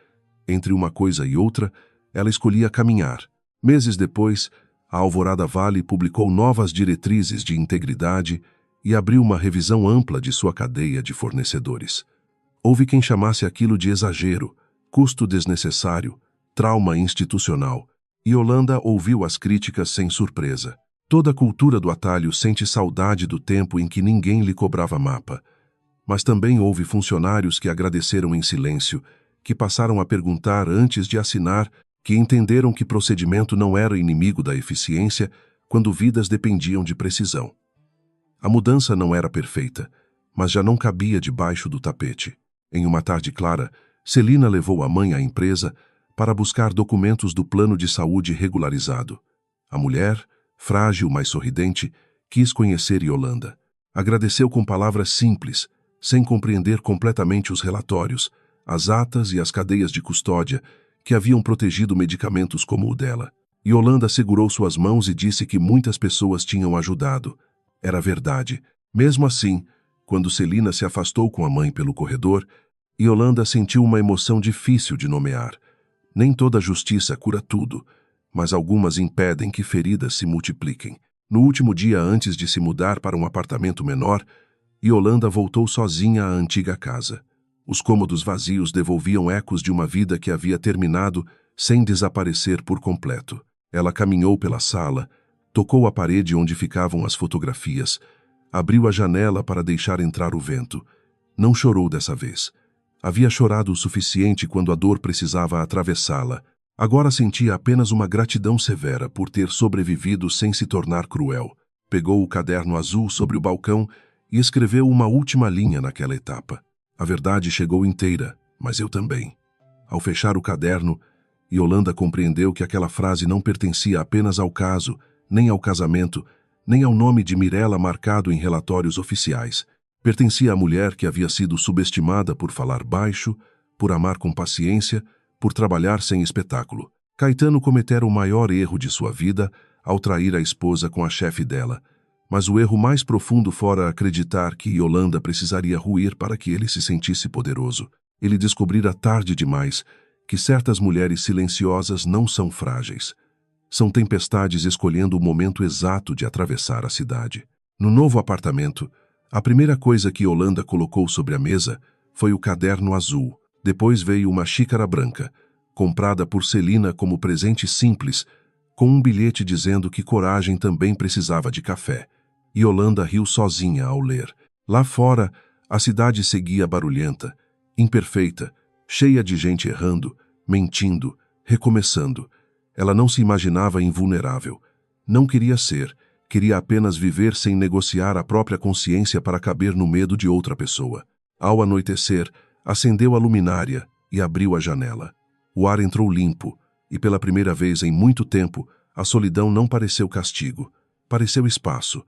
Entre uma coisa e outra, ela escolhia caminhar. Meses depois, a Alvorada Vale publicou novas diretrizes de integridade e abriu uma revisão ampla de sua cadeia de fornecedores. Houve quem chamasse aquilo de exagero, custo desnecessário, trauma institucional. Yolanda ouviu as críticas sem surpresa. Toda a cultura do atalho sente saudade do tempo em que ninguém lhe cobrava mapa. Mas também houve funcionários que agradeceram em silêncio, que passaram a perguntar antes de assinar, que entenderam que procedimento não era inimigo da eficiência quando vidas dependiam de precisão. A mudança não era perfeita, mas já não cabia debaixo do tapete. Em uma tarde clara, Celina levou a mãe à empresa para buscar documentos do plano de saúde regularizado. A mulher, frágil, mas sorridente, quis conhecer Yolanda. Agradeceu com palavras simples, sem compreender completamente os relatórios, as atas e as cadeias de custódia que haviam protegido medicamentos como o dela. Yolanda segurou suas mãos e disse que muitas pessoas tinham ajudado. Era verdade. Mesmo assim, quando Celina se afastou com a mãe pelo corredor, Yolanda sentiu uma emoção difícil de nomear. Nem toda justiça cura tudo, mas algumas impedem que feridas se multipliquem. No último dia antes de se mudar para um apartamento menor, Yolanda voltou sozinha à antiga casa. Os cômodos vazios devolviam ecos de uma vida que havia terminado sem desaparecer por completo. Ela caminhou pela sala, tocou a parede onde ficavam as fotografias, abriu a janela para deixar entrar o vento. Não chorou dessa vez. Havia chorado o suficiente quando a dor precisava atravessá-la. Agora sentia apenas uma gratidão severa por ter sobrevivido sem se tornar cruel. Pegou o caderno azul sobre o balcão e escreveu uma última linha naquela etapa. A verdade chegou inteira, mas eu também. Ao fechar o caderno, Yolanda compreendeu que aquela frase não pertencia apenas ao caso, nem ao casamento, nem ao nome de Mirella marcado em relatórios oficiais. Pertencia à mulher que havia sido subestimada por falar baixo, por amar com paciência, por trabalhar sem espetáculo. Caetano cometera o maior erro de sua vida ao trair a esposa com a chefe dela, mas o erro mais profundo fora acreditar que Yolanda precisaria ruir para que ele se sentisse poderoso. Ele descobrira tarde demais que certas mulheres silenciosas não são frágeis. São tempestades escolhendo o momento exato de atravessar a cidade. No novo apartamento, a primeira coisa que Yolanda colocou sobre a mesa foi o caderno azul. Depois veio uma xícara branca, comprada por Celina como presente simples, com um bilhete dizendo que Coragem também precisava de café. Yolanda riu sozinha ao ler. Lá fora, a cidade seguia barulhenta, imperfeita, cheia de gente errando, mentindo, recomeçando. Ela não se imaginava invulnerável. Não queria ser, queria apenas viver sem negociar a própria consciência para caber no medo de outra pessoa. Ao anoitecer, acendeu a luminária e abriu a janela. O ar entrou limpo, e pela primeira vez em muito tempo, a solidão não pareceu castigo. Pareceu espaço,